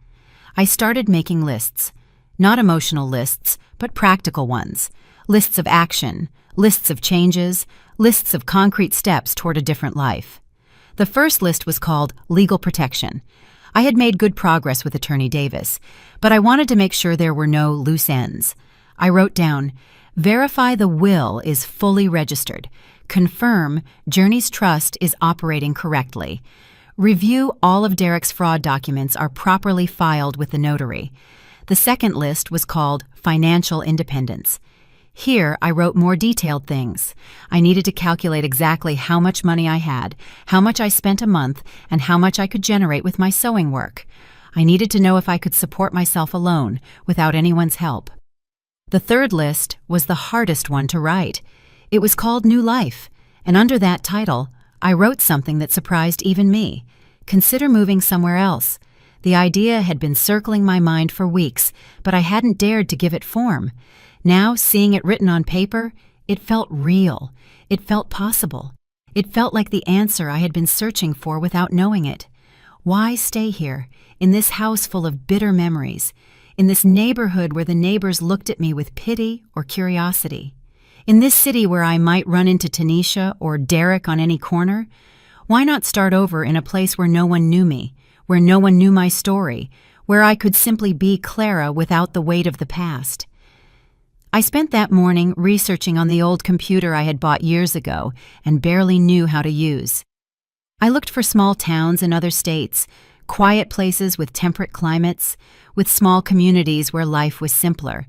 I started making lists, not emotional lists, but practical ones, lists of action, lists of changes, lists of concrete steps toward a different life. The first list was called Legal Protection. I had made good progress with Attorney Davis, but I wanted to make sure there were no loose ends. I wrote down, verify the will is fully registered. Confirm Journey's trust is operating correctly. Review all of Derek's fraud documents are properly filed with the notary. The second list was called Financial Independence. Here, I wrote more detailed things. I needed to calculate exactly how much money I had, how much I spent a month, and how much I could generate with my sewing work. I needed to know if I could support myself alone, without anyone's help. The third list was the hardest one to write. It was called New Life, and under that title, I wrote something that surprised even me. Consider moving somewhere else. The idea had been circling my mind for weeks, but I hadn't dared to give it form. Now, seeing it written on paper, it felt real. It felt possible. It felt like the answer I had been searching for without knowing it. Why stay here, in this house full of bitter memories, in this neighborhood where the neighbors looked at me with pity or curiosity? In this city where I might run into Tanisha or Derek on any corner? Why not start over in a place where no one knew me, where no one knew my story, where I could simply be Clara without the weight of the past? I spent that morning researching on the old computer I had bought years ago and barely knew how to use. I looked for small towns in other states, quiet places with temperate climates, with small communities where life was simpler.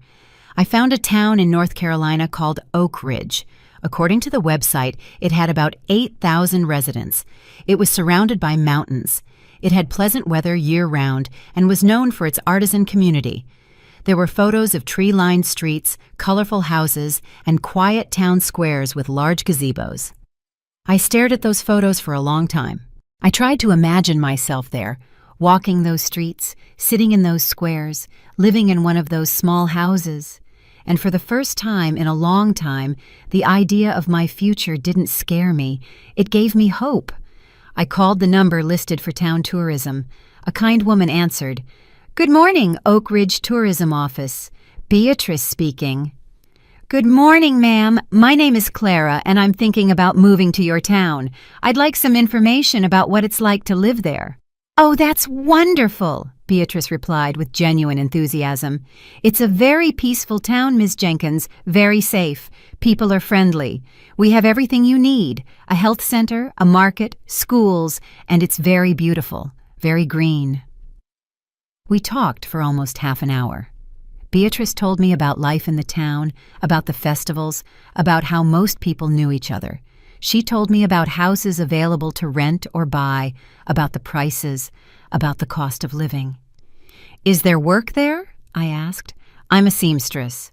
I found a town in North Carolina called Oak Ridge. According to the website, it had about 8,000 residents. It was surrounded by mountains. It had pleasant weather year-round and was known for its artisan community. There were photos of tree-lined streets, colorful houses, and quiet town squares with large gazebos. I stared at those photos for a long time. I tried to imagine myself there, walking those streets, sitting in those squares, living in one of those small houses. And for the first time in a long time, the idea of my future didn't scare me. It gave me hope. I called the number listed for town tourism. A kind woman answered. "Good morning, Oak Ridge Tourism Office. Beatrice speaking." "Good morning, ma'am. My name is Clara, and I'm thinking about moving to your town. I'd like some information about what it's like to live there." "Oh, that's wonderful," Beatrice replied with genuine enthusiasm. "It's a very peaceful town, Miss Jenkins, very safe. People are friendly. We have everything you need, a health center, a market, schools, and it's very beautiful, very green." We talked for almost half an hour. Beatrice told me about life in the town, about the festivals, about how most people knew each other. She told me about houses available to rent or buy, about the prices, about the cost of living. "Is there work there?" I asked. "I'm a seamstress."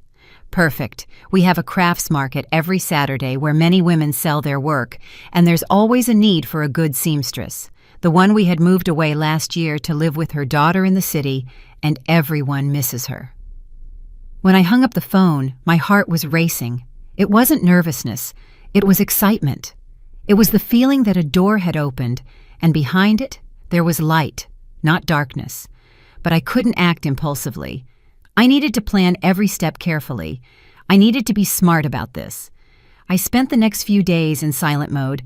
"Perfect. We have a crafts market every Saturday where many women sell their work, and there's always a need for a good seamstress. The one we had moved away last year to live with her daughter in the city, and everyone misses her." When I hung up the phone, my heart was racing. It wasn't nervousness. It was excitement. It was the feeling that a door had opened, and behind it, there was light, not darkness. But I couldn't act impulsively. I needed to plan every step carefully. I needed to be smart about this. I spent the next few days in silent mode.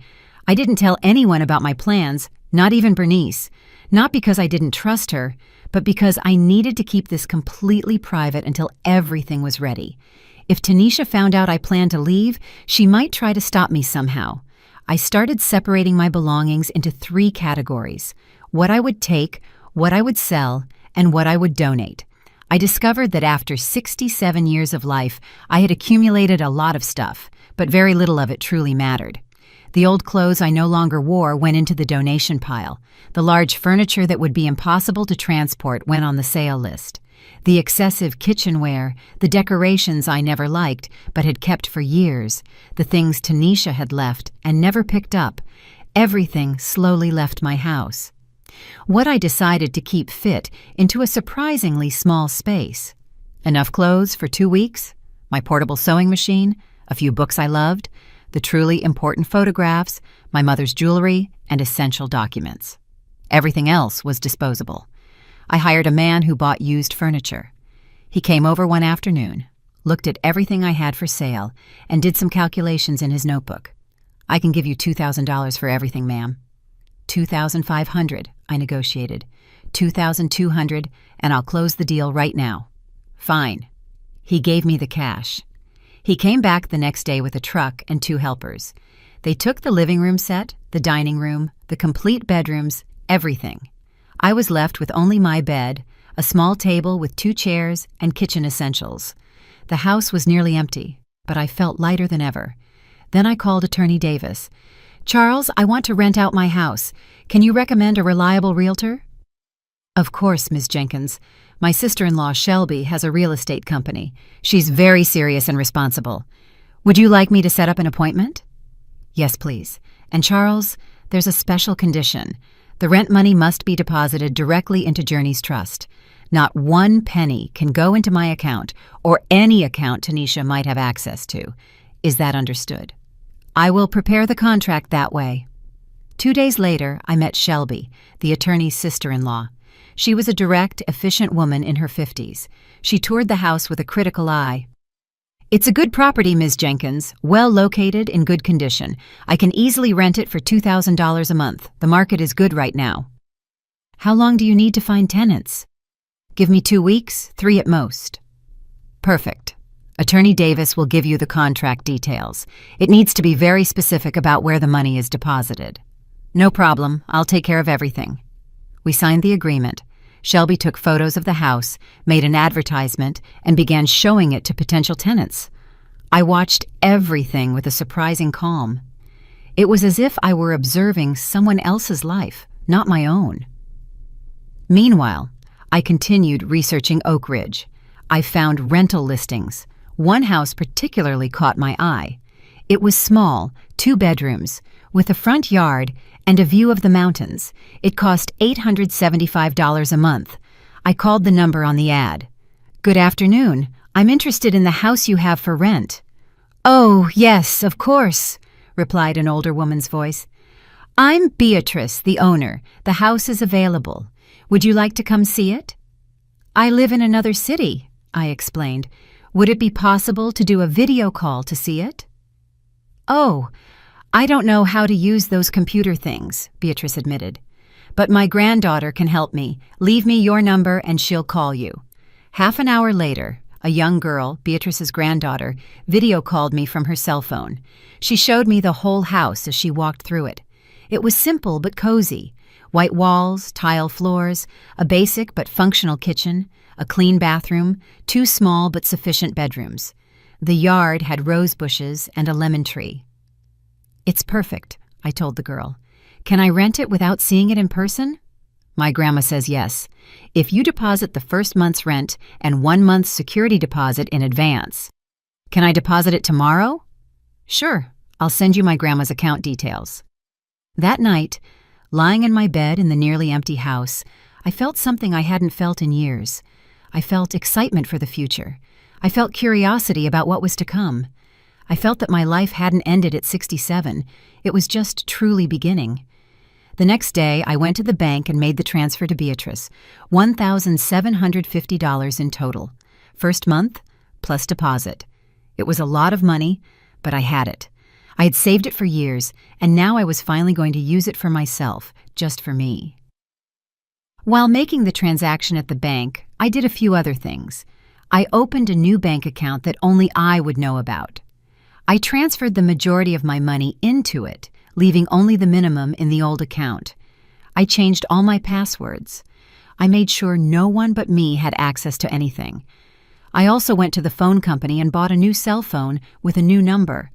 I didn't tell anyone about my plans, not even Bernice. Not because I didn't trust her, but because I needed to keep this completely private until everything was ready. If Tanisha found out I planned to leave, she might try to stop me somehow. I started separating my belongings into 3 categories: what I would take, what I would sell, and what I would donate. I discovered that after 67 years of life, I had accumulated a lot of stuff, but very little of it truly mattered. The old clothes I no longer wore went into the donation pile. The large furniture that would be impossible to transport went on the sale list. The excessive kitchenware, the decorations I never liked but had kept for years, the things Tanisha had left and never picked up, everything slowly left my house. What I decided to keep fit into a surprisingly small space. Enough clothes for 2 weeks, my portable sewing machine, a few books I loved, the truly important photographs, my mother's jewelry, and essential documents. Everything else was disposable. I hired a man who bought used furniture. He came over one afternoon, looked at everything I had for sale, and did some calculations in his notebook. "I can give you $2,000 for everything, ma'am." $2,500, I negotiated. $2,200, and I'll close the deal right now. "Fine." He gave me the cash. He came back the next day with a truck and 2 helpers. They took the living room set, the dining room, the complete bedrooms, everything. I was left with only my bed, a small table with 2 chairs, and kitchen essentials. The house was nearly empty, but I felt lighter than ever. Then I called Attorney Davis. "Charles, I want to rent out my house. Can you recommend a reliable realtor?" "Of course, Ms. Jenkins. My sister-in-law, Shelby, has a real estate company. She's very serious and responsible. Would you like me to set up an appointment?" "Yes, please. And Charles, there's a special condition. The rent money must be deposited directly into Journey's trust. Not one penny can go into my account or any account Tanisha might have access to. Is that understood? I will prepare the contract that way. 2 days later, I met Shelby, the attorney's sister-in-law. She was a direct, efficient woman in her 50s. She toured the house with a critical eye. "It's a good property, Ms. Jenkins, well located, in good condition. I can easily rent it for $2,000 a month. The market is good right now." "How long do you need to find tenants?" "Give me 2 weeks, 3 at most." "Perfect. Attorney Davis will give you the contract details. It needs to be very specific about where the money is deposited." "No problem. I'll take care of everything." We signed the agreement. Shelby took photos of the house, made an advertisement, and began showing it to potential tenants. I watched everything with a surprising calm. It was as if I were observing someone else's life, not my own. Meanwhile, I continued researching Oak Ridge. I found rental listings. One house particularly caught my eye. It was small, 2 bedrooms, with a front yard and a view of the mountains. It cost $875 a month. I called the number on the ad. "Good afternoon. I'm interested in the house you have for rent." "Oh, yes, of course," replied an older woman's voice. "I'm Beatrice, the owner. The house is available. Would you like to come see it?" "I live in another city," I explained. "Would it be possible to do a video call to see it?" "Oh, I don't know how to use those computer things," Beatrice admitted. "But my granddaughter can help me. Leave me your number and she'll call you." Half an hour later, a young girl, Beatrice's granddaughter, video called me from her cell phone. She showed me the whole house as she walked through it. It was simple but cozy. White walls, tile floors, a basic but functional kitchen, a clean bathroom, 2 small but sufficient bedrooms. The yard had rose bushes and a lemon tree. "It's perfect," I told the girl. "Can I rent it without seeing it in person?" "My grandma says yes. If you deposit the first month's rent and 1 month's security deposit in advance." "Can I deposit it tomorrow?" "Sure. I'll send you my grandma's account details." That night, lying in my bed in the nearly empty house, I felt something I hadn't felt in years. I felt excitement for the future. I felt curiosity about what was to come. I felt that my life hadn't ended at 67. It was just truly beginning. The next day, I went to the bank and made the transfer to Beatrice, $1,750 in total. First month, plus deposit. It was a lot of money, but I had it. I had saved it for years, and now I was finally going to use it for myself, just for me. While making the transaction at the bank, I did a few other things. I opened a new bank account that only I would know about. I transferred the majority of my money into it, leaving only the minimum in the old account. I changed all my passwords. I made sure no one but me had access to anything. I also went to the phone company and bought a new cell phone with a new number.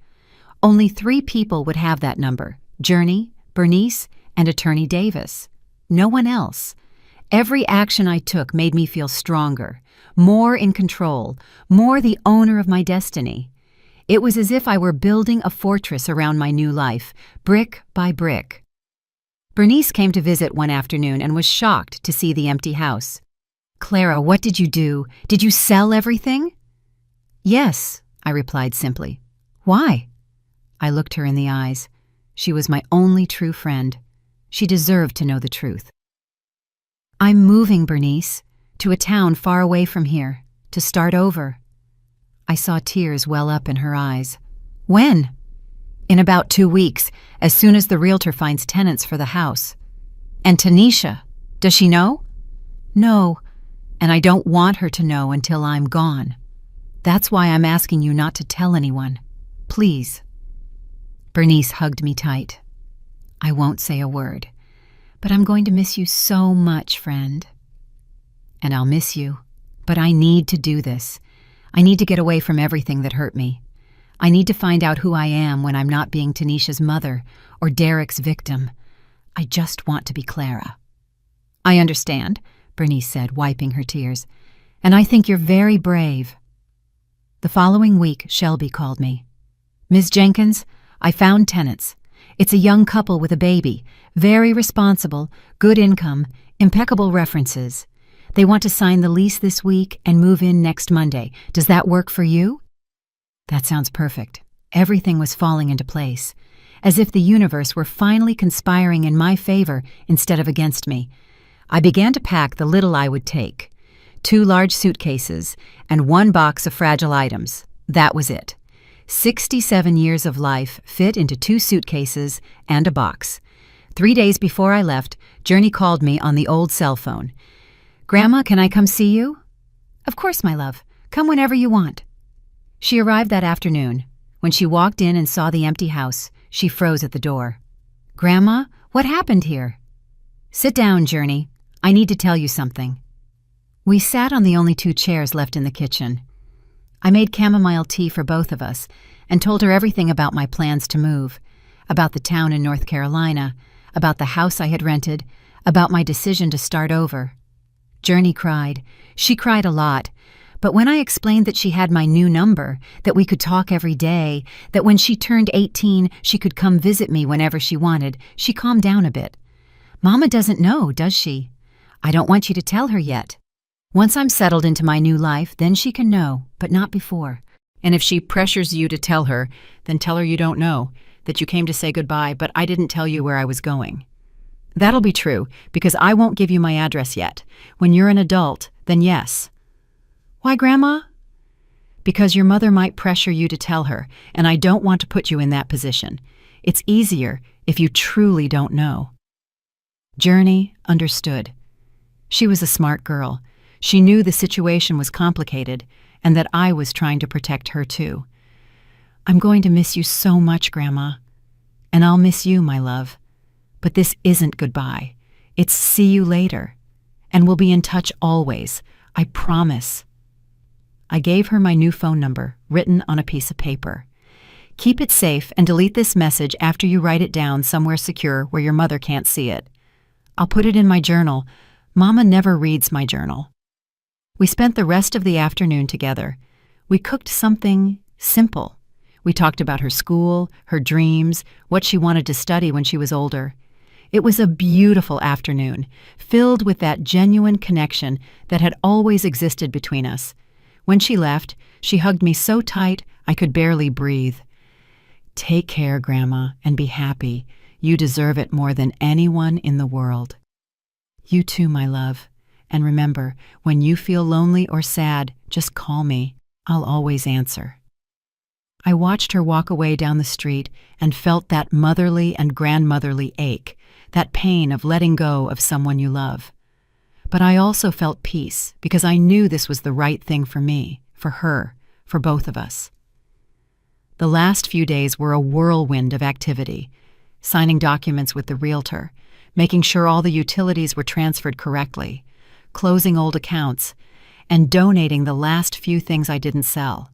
Only 3 people would have that number: Journey, Bernice, and Attorney Davis. No one else. Every action I took made me feel stronger, more in control, more the owner of my destiny. It was as if I were building a fortress around my new life, brick by brick. Bernice came to visit one afternoon and was shocked to see the empty house. "Clara, what did you do? Did you sell everything?" "Yes," I replied simply. "Why?" I looked her in the eyes. She was my only true friend. She deserved to know the truth. "I'm moving, Bernice, to a town far away from here, to start over." I saw tears well up in her eyes. "When?" "In about 2 weeks, as soon as the realtor finds tenants for the house." "And Tanisha, does she know?" "No, and I don't want her to know until I'm gone. That's why I'm asking you not to tell anyone. Please." Bernice hugged me tight. "I won't say a word, but I'm going to miss you so much, friend." "And I'll miss you, but I need to do this. I need to get away from everything that hurt me. I need to find out who I am when I'm not being Tanisha's mother or Derek's victim. I just want to be Clara." "I understand," Bernice said, wiping her tears. "And I think you're very brave." The following week, Shelby called me. "Ms. Jenkins, I found tenants. It's a young couple with a baby, very responsible, good income, impeccable references. They want to sign the lease this week and move in next Monday. Does that work for you?" That sounds perfect. Everything was falling into place, as if the universe were finally conspiring in my favor instead of against me. I began to pack the little I would take. 2 large suitcases and 1 box of fragile items. That was it. 67 years of life fit into 2 suitcases and a box. 3 days before I left, Journey called me on the old cell phone. "Grandma, can I come see you?" "Of course, my love. Come whenever you want." She arrived that afternoon. When she walked in and saw the empty house, she froze at the door. "Grandma, what happened here?" "Sit down, Journey. I need to tell you something." We sat on the only 2 chairs left in the kitchen. I made chamomile tea for both of us and told her everything about my plans to move, about the town in North Carolina, about the house I had rented, about my decision to start over. Journey cried. She cried a lot. But when I explained that she had my new number, that we could talk every day, that when she turned 18 she could come visit me whenever she wanted, she calmed down a bit. "Mama doesn't know, does she?" "I don't want you to tell her yet. Once I'm settled into my new life, then she can know, but not before. And if she pressures you to tell her, then tell her you don't know, that you came to say goodbye, but I didn't tell you where I was going." "That'll be true, because I won't give you my address yet. When you're an adult, then yes." "Why, Grandma?" "Because your mother might pressure you to tell her, and I don't want to put you in that position. It's easier if you truly don't know." Journey understood. She was a smart girl. She knew the situation was complicated and that I was trying to protect her too. "I'm going to miss you so much, Grandma. And I'll miss you, my love. But this isn't goodbye. It's see you later. And we'll be in touch always. I promise." I gave her my new phone number, written on a piece of paper. "Keep it safe and delete this message after you write it down somewhere secure where your mother can't see it. I'll put it in my journal. Mama never reads my journal." We spent the rest of the afternoon together. We cooked something simple. We talked about her school, her dreams, what she wanted to study when she was older. It was a beautiful afternoon, filled with that genuine connection that had always existed between us. When she left, she hugged me so tight I could barely breathe. "Take care, Grandma, and be happy. You deserve it more than anyone in the world." "You too, my love. And remember, when you feel lonely or sad, just call me. I'll always answer." I watched her walk away down the street and felt that motherly and grandmotherly ache, that pain of letting go of someone you love. But I also felt peace because I knew this was the right thing for me, for her, for both of us. The last few days were a whirlwind of activity, signing documents with the realtor, making sure all the utilities were transferred correctly, closing old accounts, and donating the last few things I didn't sell.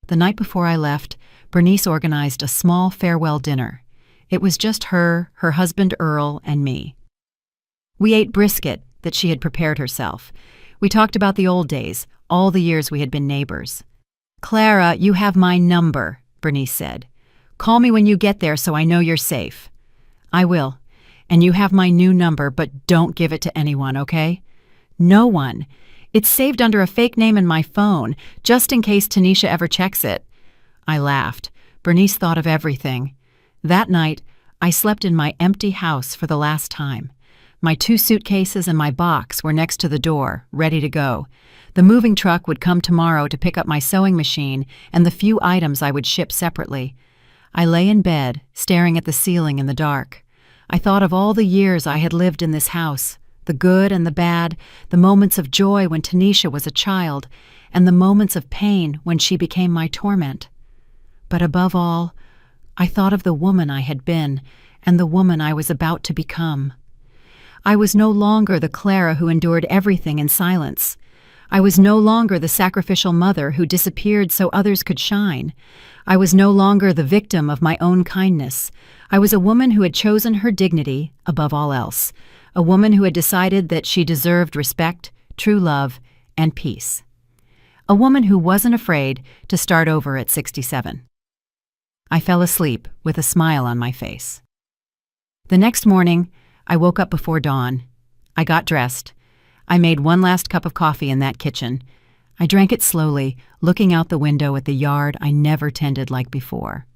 The night before I left, Bernice organized a small farewell dinner. It was just her, her husband Earl, and me. We ate brisket that she had prepared herself. We talked about the old days, all the years we had been neighbors. "Clara, you have my number," Bernice said. "Call me when you get there so I know you're safe." "I will. And you have my new number, but don't give it to anyone, okay?" "No one. It's saved under a fake name in my phone, just in case Tanisha ever checks it." I laughed. Bernice thought of everything. That night, I slept in my empty house for the last time. My 2 suitcases and my box were next to the door, ready to go. The moving truck would come tomorrow to pick up my sewing machine and the few items I would ship separately. I lay in bed, staring at the ceiling in the dark. I thought of all the years I had lived in this house, the good and the bad, the moments of joy when Tanisha was a child, and the moments of pain when she became my torment. But above all, I thought of the woman I had been and the woman I was about to become. I was no longer the Clara who endured everything in silence. I was no longer the sacrificial mother who disappeared so others could shine. I was no longer the victim of my own kindness. I was a woman who had chosen her dignity above all else, a woman who had decided that she deserved respect, true love, and peace. A woman who wasn't afraid to start over at 67. I fell asleep with a smile on my face. The next morning, I woke up before dawn. I got dressed. I made one last cup of coffee in that kitchen. I drank it slowly, looking out the window at the yard I never tended like before.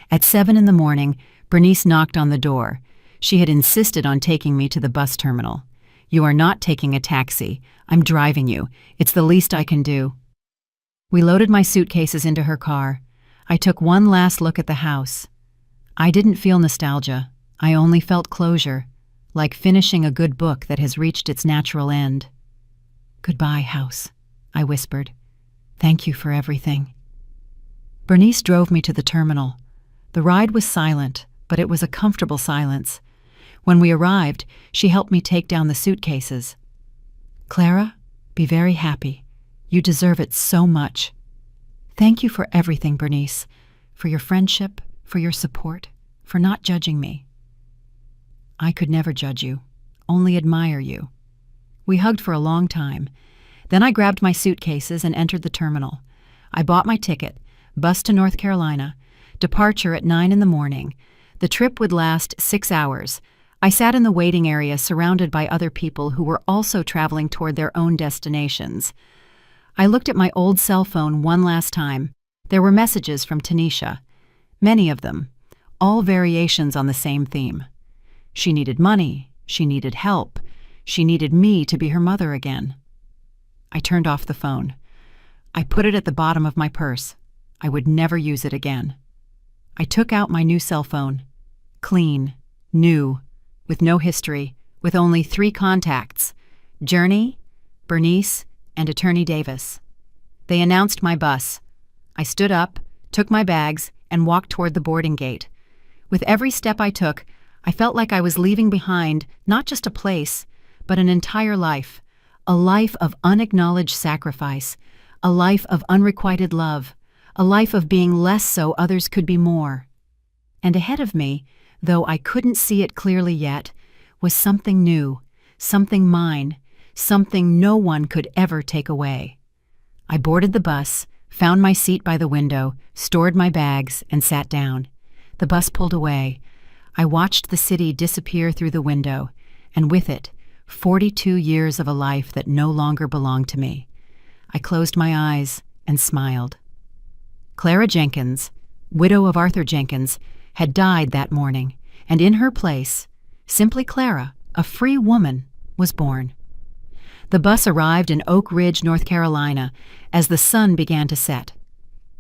At 7 in the morning, Bernice knocked on the door. She had insisted on taking me to the bus terminal. "You are not taking a taxi. I'm driving you. It's the least I can do." We loaded my suitcases into her car. I took one last look at the house. I didn't feel nostalgia. I only felt closure, like finishing a good book that has reached its natural end. "Goodbye, house," I whispered. "Thank you for everything." Bernice drove me to the terminal. The ride was silent, but it was a comfortable silence. When we arrived, she helped me take down the suitcases. "Clara, be very happy. You deserve it so much." "Thank you for everything, Bernice, for your friendship, for your support, for not judging me." "I could never judge you, only admire you." We hugged for a long time. Then I grabbed my suitcases and entered the terminal. I bought my ticket, bus to North Carolina, departure at 9 in the morning. The trip would last 6 hours. I sat in the waiting area surrounded by other people who were also traveling toward their own destinations. I looked at my old cell phone one last time. There were messages from Tanisha. Many of them, all variations on the same theme. She needed money. She needed help. She needed me to be her mother again. I turned off the phone. I put it at the bottom of my purse. I would never use it again. I took out my new cell phone. Clean, new, with no history, with only 3 contacts: Journey, Bernice, and Attorney Davis. They announced my bus. I stood up, took my bags, and walked toward the boarding gate. With every step I took, I felt like I was leaving behind not just a place, but an entire life. A life of unacknowledged sacrifice, a life of unrequited love, a life of being less so others could be more. And ahead of me, though I couldn't see it clearly yet, was something new, something mine, something no one could ever take away. I boarded the bus, found my seat by the window, stored my bags, and sat down. The bus pulled away. I watched the city disappear through the window, and with it, 42 years of a life that no longer belonged to me. I closed my eyes and smiled. Clara Jenkins, widow of Arthur Jenkins, had died that morning, and in her place, simply Clara, a free woman, was born. The bus arrived in Oak Ridge, North Carolina, as the sun began to set.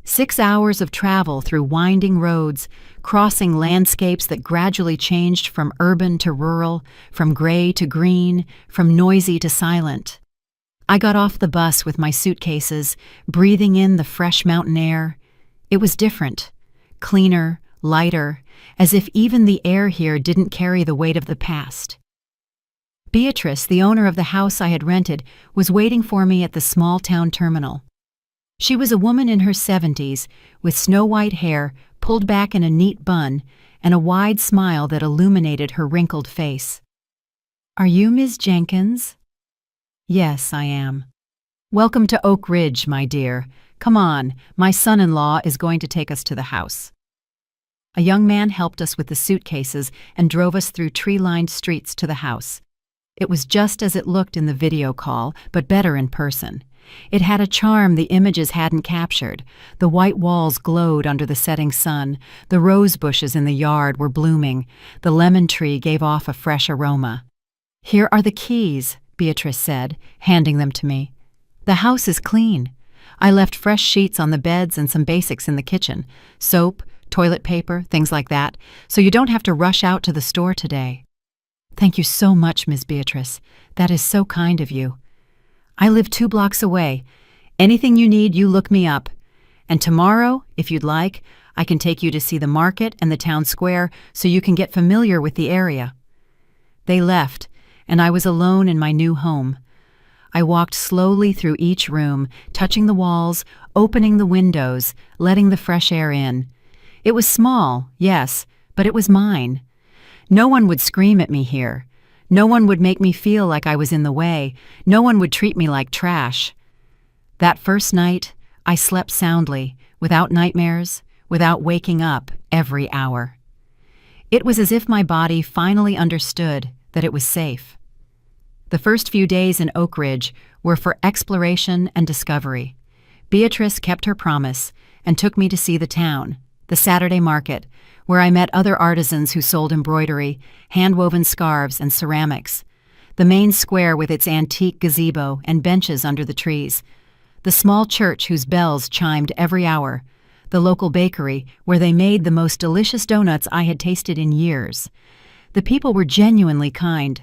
6 hours of travel through winding roads, crossing landscapes that gradually changed from urban to rural, from gray to green, from noisy to silent. I got off the bus with my suitcases, breathing in the fresh mountain air. It was different, cleaner, lighter, as if even the air here didn't carry the weight of the past. Beatrice, the owner of the house I had rented, was waiting for me at the small-town terminal. She was a woman in her 70s, with snow-white hair pulled back in a neat bun and a wide smile that illuminated her wrinkled face. "Are you Ms. Jenkins?" "Yes, I am." "Welcome to Oak Ridge, my dear. Come on, my son-in-law is going to take us to the house." A young man helped us with the suitcases and drove us through tree-lined streets to the house. It was just as it looked in the video call, but better in person. It had a charm the images hadn't captured. The white walls glowed under the setting sun. The rose bushes in the yard were blooming. The lemon tree gave off a fresh aroma. "Here are the keys," Beatrice said, handing them to me. "The house is clean. I left fresh sheets on the beds and some basics in the kitchen. Soap, toilet paper, things like that, so you don't have to rush out to the store today." "Thank you so much, Ms. Beatrice. That is so kind of you." "I live 2 blocks away. Anything you need, you look me up. And tomorrow, if you'd like, I can take you to see the market and the town square so you can get familiar with the area." They left, and I was alone in my new home. I walked slowly through each room, touching the walls, opening the windows, letting the fresh air in. It was small, yes, but it was mine. No one would scream at me here. No one would make me feel like I was in the way. No one would treat me like trash. That first night, I slept soundly, without nightmares, without waking up every hour. It was as if my body finally understood that it was safe. The first few days in Oak Ridge were for exploration and discovery. Beatrice kept her promise and took me to see the town, the Saturday market, where I met other artisans who sold embroidery, hand-woven scarves, and ceramics. The main square with its antique gazebo and benches under the trees. The small church whose bells chimed every hour. The local bakery where they made the most delicious donuts I had tasted in years. The people were genuinely kind.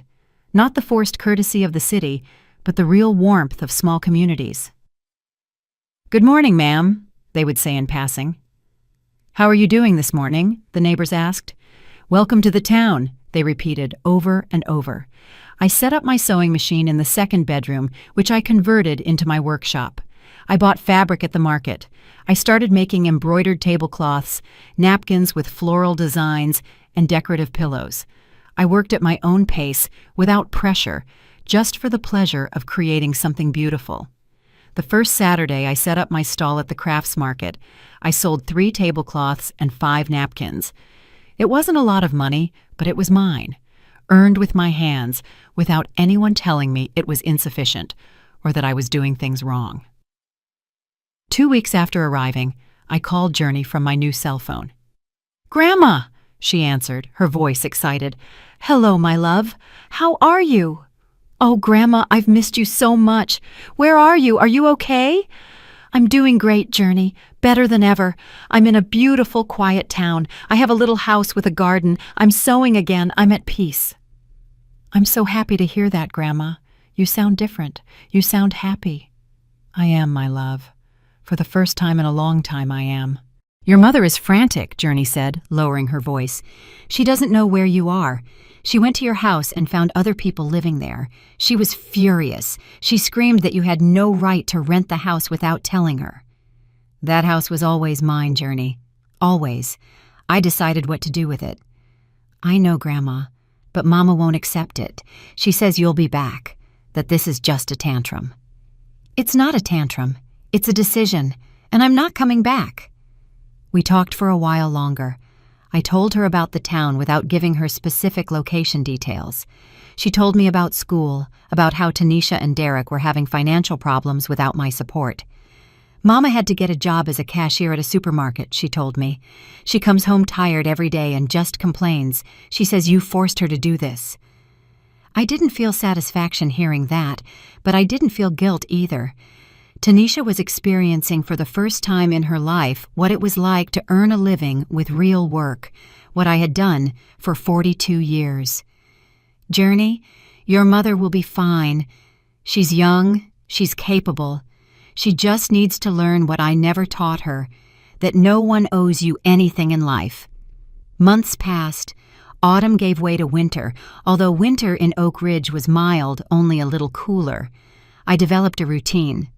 Not the forced courtesy of the city, but the real warmth of small communities. "Good morning, ma'am," they would say in passing. "How are you doing this morning?" the neighbors asked. "Welcome to the town," they repeated over and over. I set up my sewing machine in the second bedroom, which I converted into my workshop. I bought fabric at the market. I started making embroidered tablecloths, napkins with floral designs, and decorative pillows. I worked at my own pace, without pressure, just for the pleasure of creating something beautiful. The first Saturday I set up my stall at the crafts market. I sold 3 tablecloths and 5 napkins. It wasn't a lot of money, but it was mine, earned with my hands, without anyone telling me it was insufficient or that I was doing things wrong. 2 weeks after arriving, I called Journey from my new cell phone. "Grandma," she answered, her voice excited. "Hello, my love. How are you?" "Oh, Grandma, I've missed you so much. Where are you? Are you okay?" "I'm doing great, Journey. Better than ever. I'm in a beautiful, quiet town. I have a little house with a garden. I'm sewing again. I'm at peace." "I'm so happy to hear that, Grandma. You sound different. You sound happy." "I am, my love. For the first time in a long time, I am." "Your mother is frantic," Journey said, lowering her voice. "She doesn't know where you are. She went to your house and found other people living there. She was furious. She screamed that you had no right to rent the house without telling her." "That house was always mine, Journey. Always. I decided what to do with it." "I know, Grandma, but Mama won't accept it. She says you'll be back, that this is just a tantrum." "It's not a tantrum. It's a decision, and I'm not coming back." We talked for a while longer. I told her about the town without giving her specific location details. She told me about school, about how Tanisha and Derek were having financial problems without my support. "Mama had to get a job as a cashier at a supermarket," she told me. "She comes home tired every day and just complains. She says you forced her to do this." I didn't feel satisfaction hearing that, but I didn't feel guilt either. Tanisha was experiencing for the first time in her life what it was like to earn a living with real work, what I had done for 42 years. "Journey, your mother will be fine. She's young, she's capable. She just needs to learn what I never taught her, that no one owes you anything in life." Months passed. Autumn gave way to winter, although winter in Oak Ridge was mild, only a little cooler. I developed a routine.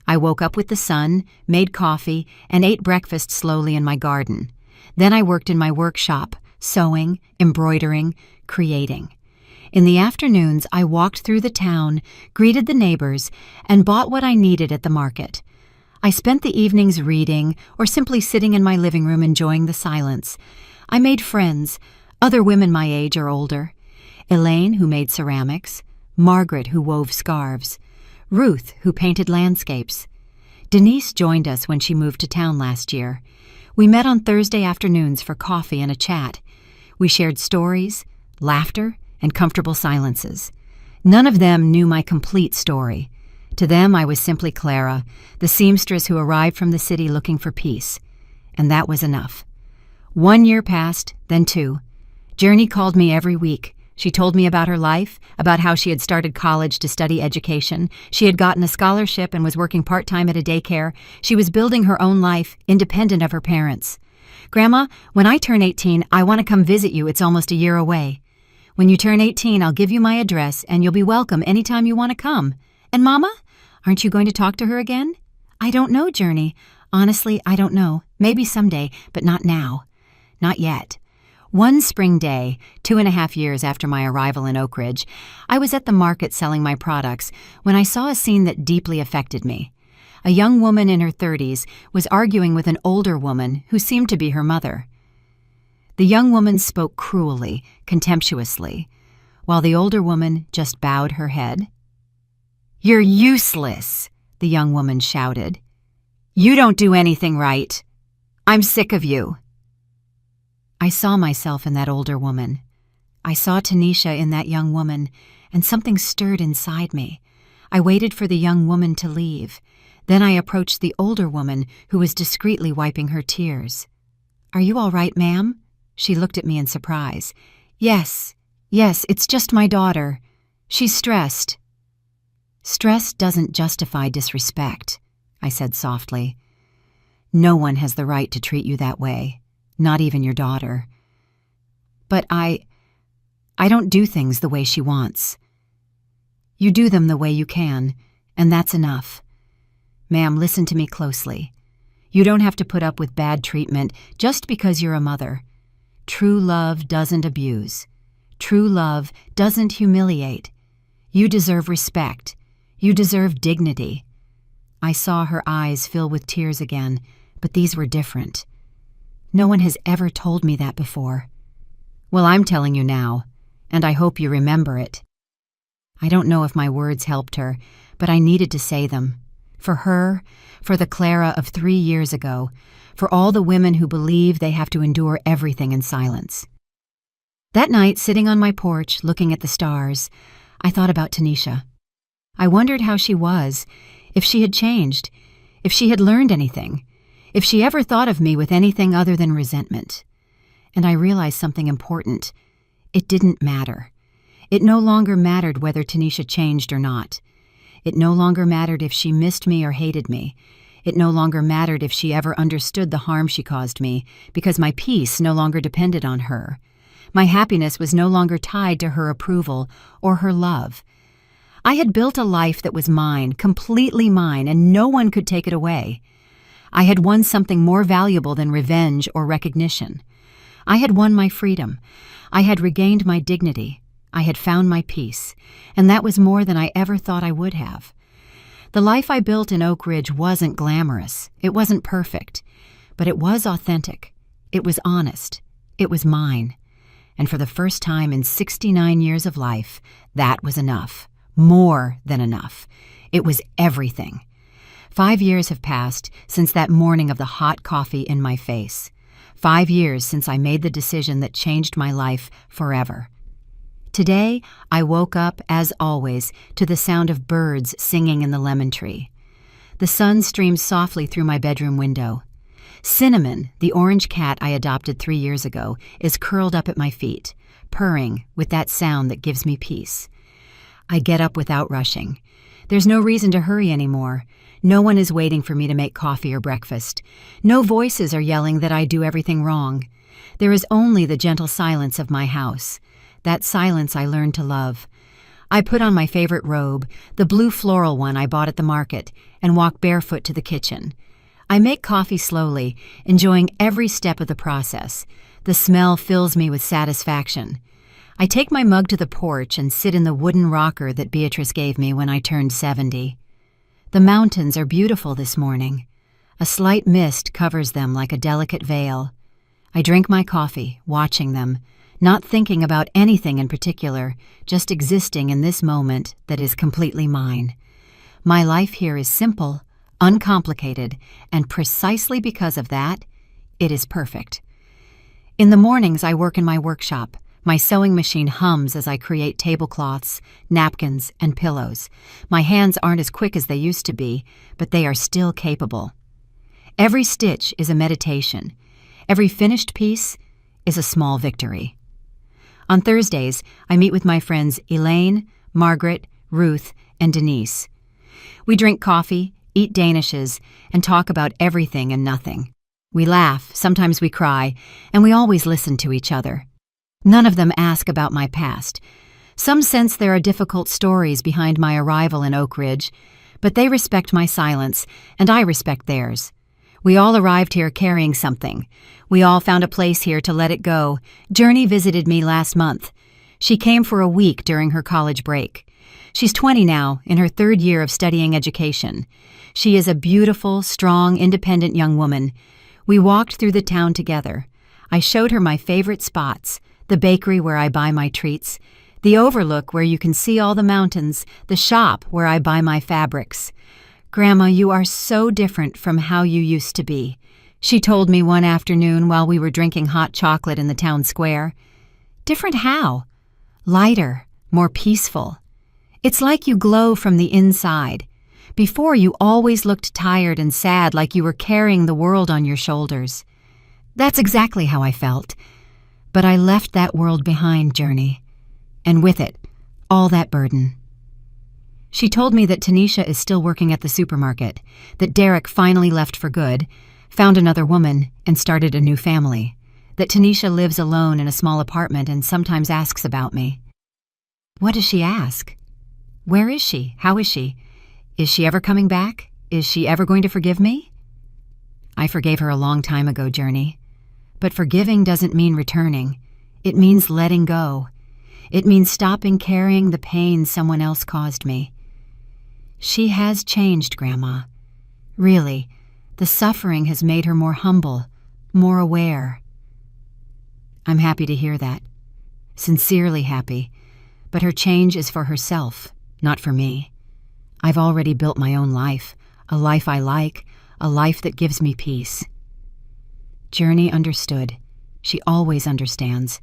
I woke up with the sun, made coffee, and ate breakfast slowly in my garden. Then I worked in my workshop, sewing, embroidering, creating. In the afternoons, I walked through the town, greeted the neighbors, and bought what I needed at the market. I spent the evenings reading or simply sitting in my living room enjoying the silence. I made friends, other women my age or older. Elaine, who made ceramics, Margaret, who wove scarves, Ruth, who painted landscapes. Denise joined us when she moved to town last year. We met on Thursday afternoons for coffee and a chat. We shared stories, laughter, and comfortable silences. None of them knew my complete story. To them, I was simply Clara, the seamstress who arrived from the city looking for peace. And that was enough. 1 year passed, then 2. Journey called me every week. She told me about her life, about how she had started college to study education. She had gotten a scholarship and was working part-time at a daycare. She was building her own life, independent of her parents. "Grandma, when I turn 18, I want to come visit you. It's almost a year away. When you turn 18, I'll give you my address, and you'll be welcome anytime you want to come. And Mama, aren't you going to talk to her again?" "I don't know, Journey. Honestly, I don't know. Maybe someday, but not now. Not yet." One spring day, 2.5 years after my arrival in Oak Ridge, I was at the market selling my products when I saw a scene that deeply affected me. A young woman in her 30s was arguing with an older woman who seemed to be her mother. The young woman spoke cruelly, contemptuously, while the older woman just bowed her head. "You're useless," the young woman shouted. "You don't do anything right. I'm sick of you." I saw myself in that older woman. I saw Tanisha in that young woman, and something stirred inside me. I waited for the young woman to leave. Then I approached the older woman, who was discreetly wiping her tears. "Are you all right, ma'am?" She looked at me in surprise. Yes, it's just my daughter. She's stressed." "Stress doesn't justify disrespect," I said softly. "No one has the right to treat you that way, not even your daughter. But I don't do things the way she wants. You do them the way you can, and that's enough. Ma'am, listen to me closely. You don't have to put up with bad treatment just because you're a mother. True love doesn't abuse. True love doesn't humiliate. You deserve respect. You deserve dignity." I saw her eyes fill with tears again, but these were different. "No one has ever told me that before." "Well, I'm telling you now, and I hope you remember it." I don't know if my words helped her, but I needed to say them. For her, for the Clara of 3 years ago, for all the women who believe they have to endure everything in silence. That night, sitting on my porch, looking at the stars, I thought about Tanisha. I wondered how she was, if she had changed, if she had learned anything, if she ever thought of me with anything other than resentment. And I realized something important. It didn't matter. It no longer mattered whether Tanisha changed or not. It no longer mattered if she missed me or hated me. It no longer mattered if she ever understood the harm she caused me, because my peace no longer depended on her. My happiness was no longer tied to her approval or her love. I had built a life that was mine, completely mine, and no one could take it away. I had won something more valuable than revenge or recognition. I had won my freedom. I had regained my dignity. I had found my peace, and that was more than I ever thought I would have. The life I built in Oak Ridge wasn't glamorous. It wasn't perfect, but it was authentic. It was honest. It was mine. And for the first time in 69 years of life, that was enough. More than enough. It was everything. 5 years have passed since that morning of the hot coffee in my face. 5 years since I made the decision that changed my life forever. Today, I woke up, as always, to the sound of birds singing in the lemon tree. The sun streams softly through my bedroom window. Cinnamon, the orange cat I adopted 3 years ago, is curled up at my feet, purring with that sound that gives me peace. I get up without rushing. There's no reason to hurry anymore. No one is waiting for me to make coffee or breakfast. No voices are yelling that I do everything wrong. There is only the gentle silence of my house. That silence I learned to love. I put on my favorite robe, the blue floral one I bought at the market, and walk barefoot to the kitchen. I make coffee slowly, enjoying every step of the process. The smell fills me with satisfaction. I take my mug to the porch and sit in the wooden rocker that Beatrice gave me when I turned 70. The mountains are beautiful this morning. A slight mist covers them like a delicate veil. I drink my coffee, watching them, not thinking about anything in particular, just existing in this moment that is completely mine. My life here is simple, uncomplicated, and precisely because of that, it is perfect. In the mornings, I work in my workshop. My sewing machine hums as I create tablecloths, napkins, and pillows. My hands aren't as quick as they used to be, but they are still capable. Every stitch is a meditation. Every finished piece is a small victory. On Thursdays, I meet with my friends Elaine, Margaret, Ruth, and Denise. We drink coffee, eat danishes, and talk about everything and nothing. We laugh, sometimes we cry, and we always listen to each other. None of them ask about my past. Some sense there are difficult stories behind my arrival in Oak Ridge, but they respect my silence, and I respect theirs. We all arrived here carrying something. We all found a place here to let it go. Journey visited me last month. She came for a week during her college break. She's 20 now, in her 3rd year of studying education. She is a beautiful, strong, independent young woman. We walked through the town together. I showed her my favorite spots, the bakery where I buy my treats, the overlook where you can see all the mountains, the shop where I buy my fabrics. "Grandma, you are so different from how you used to be," she told me one afternoon while we were drinking hot chocolate in the town square. "Different how?" "Lighter, more peaceful. It's like you glow from the inside. Before, you always looked tired and sad, like you were carrying the world on your shoulders." That's exactly how I felt. But I left that world behind, Journey. And with it, all that burden. She told me that Tanisha is still working at the supermarket, that Derek finally left for good, found another woman, and started a new family, that Tanisha lives alone in a small apartment and sometimes asks about me. What does she ask? Where is she? How is she? Is she ever coming back? Is she ever going to forgive me? I forgave her a long time ago, Journey. But forgiving doesn't mean returning. It means letting go. It means stopping carrying the pain someone else caused me. She has changed, Grandma. Really, the suffering has made her more humble, more aware. I'm happy to hear that. Sincerely happy. But her change is for herself, not for me. I've already built my own life, a life I like, a life that gives me peace. Journey understood. She always understands.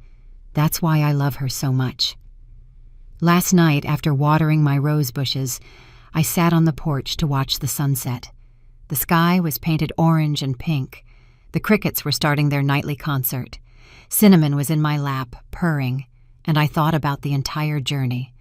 That's why I love her so much. Last night, after watering my rose bushes, I sat on the porch to watch the sunset. The sky was painted orange and pink. The crickets were starting their nightly concert. Cinnamon was in my lap, purring, and I thought about the entire journey.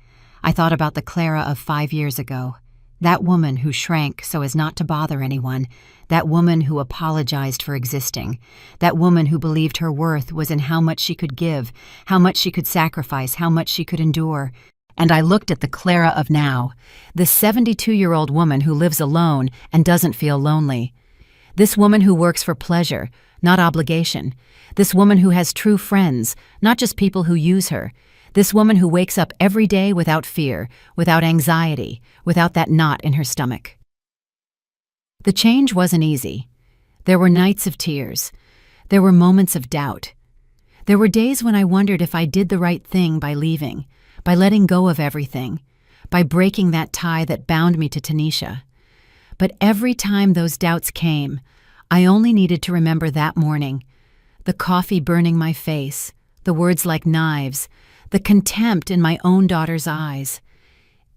I thought about the Clara of 5 years ago, that woman who shrank so as not to bother anyone, that woman who apologized for existing, that woman who believed her worth was in how much she could give, how much she could sacrifice, how much she could endure. And I looked at the Clara of now, this 72-year-old woman who lives alone and doesn't feel lonely. This woman who works for pleasure, not obligation. This woman who has true friends, not just people who use her. This woman who wakes up every day without fear, without anxiety, without that knot in her stomach. The change wasn't easy. There were nights of tears. There were moments of doubt. There were days when I wondered if I did the right thing by leaving, by letting go of everything, by breaking that tie that bound me to Tanisha. But every time those doubts came, I only needed to remember that morning, the coffee burning my face, the words like knives, the contempt in my own daughter's eyes.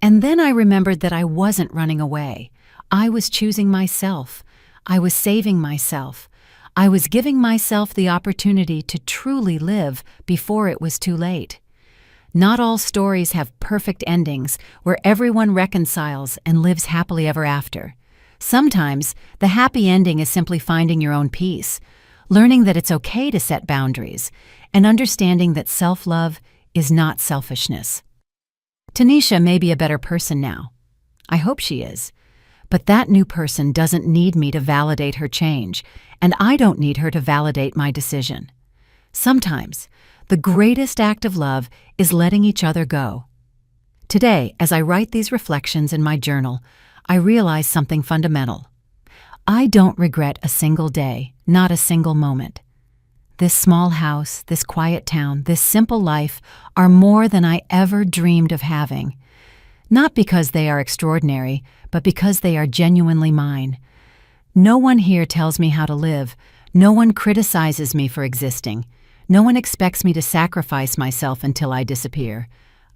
And then I remembered that I wasn't running away. I was choosing myself. I was saving myself. I was giving myself the opportunity to truly live before it was too late. Not all stories have perfect endings where everyone reconciles and lives happily ever after. Sometimes the happy ending is simply finding your own peace, learning that it's okay to set boundaries, and understanding that self-love is not selfishness. Tanisha may be a better person now. I hope she is. But that new person doesn't need me to validate her change, and I don't need her to validate my decision. Sometimes, the greatest act of love is letting each other go. Today, as I write these reflections in my journal, I realize something fundamental. I don't regret a single day, not a single moment. This small house, this quiet town, this simple life are more than I ever dreamed of having. Not because they are extraordinary, but because they are genuinely mine. No one here tells me how to live. No one criticizes me for existing. No one expects me to sacrifice myself until I disappear.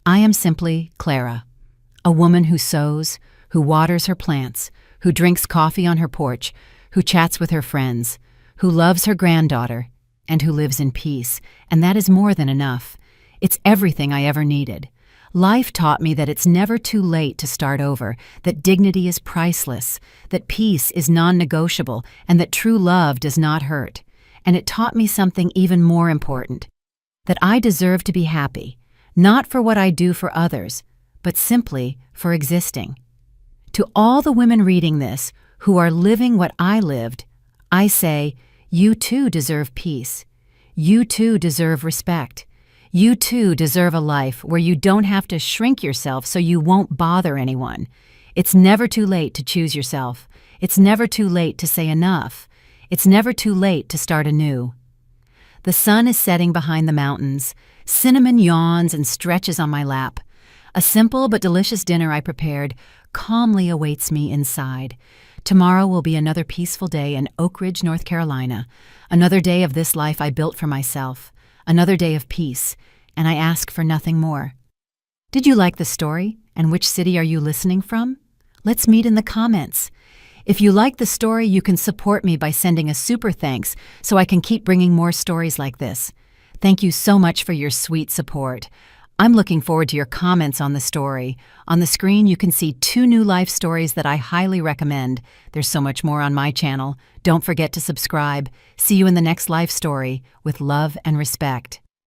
I am simply Clara, a woman who sews, who waters her plants, who drinks coffee on her porch, who chats with her friends, who loves her granddaughter, and who lives in peace, and that is more than enough. It's everything I ever needed. Life taught me that it's never too late to start over, that dignity is priceless, that peace is non-negotiable, and that true love does not hurt. And it taught me something even more important, that I deserve to be happy, not for what I do for others, but simply for existing. To all the women reading this, who are living what I lived, I say, you too deserve peace. You too deserve respect. You too deserve a life where you don't have to shrink yourself so you won't bother anyone. It's never too late to choose yourself. It's never too late to say enough. It's never too late to start anew. The sun is setting behind the mountains. Cinnamon yawns and stretches on my lap. A simple but delicious dinner I prepared calmly awaits me inside. Tomorrow will be another peaceful day in Oak Ridge, North Carolina. Another day of this life I built for myself. Another day of peace, and I ask for nothing more. Did you like the story? And which city are you listening from? Let's meet in the comments. If you like the story, you can support me by sending a super thanks so I can keep bringing more stories like this. Thank you so much for your sweet support. I'm looking forward to your comments on the story. On the screen, you can see 2 new life stories that I highly recommend. There's so much more on my channel. Don't forget to subscribe. See you in the next life story with love and respect.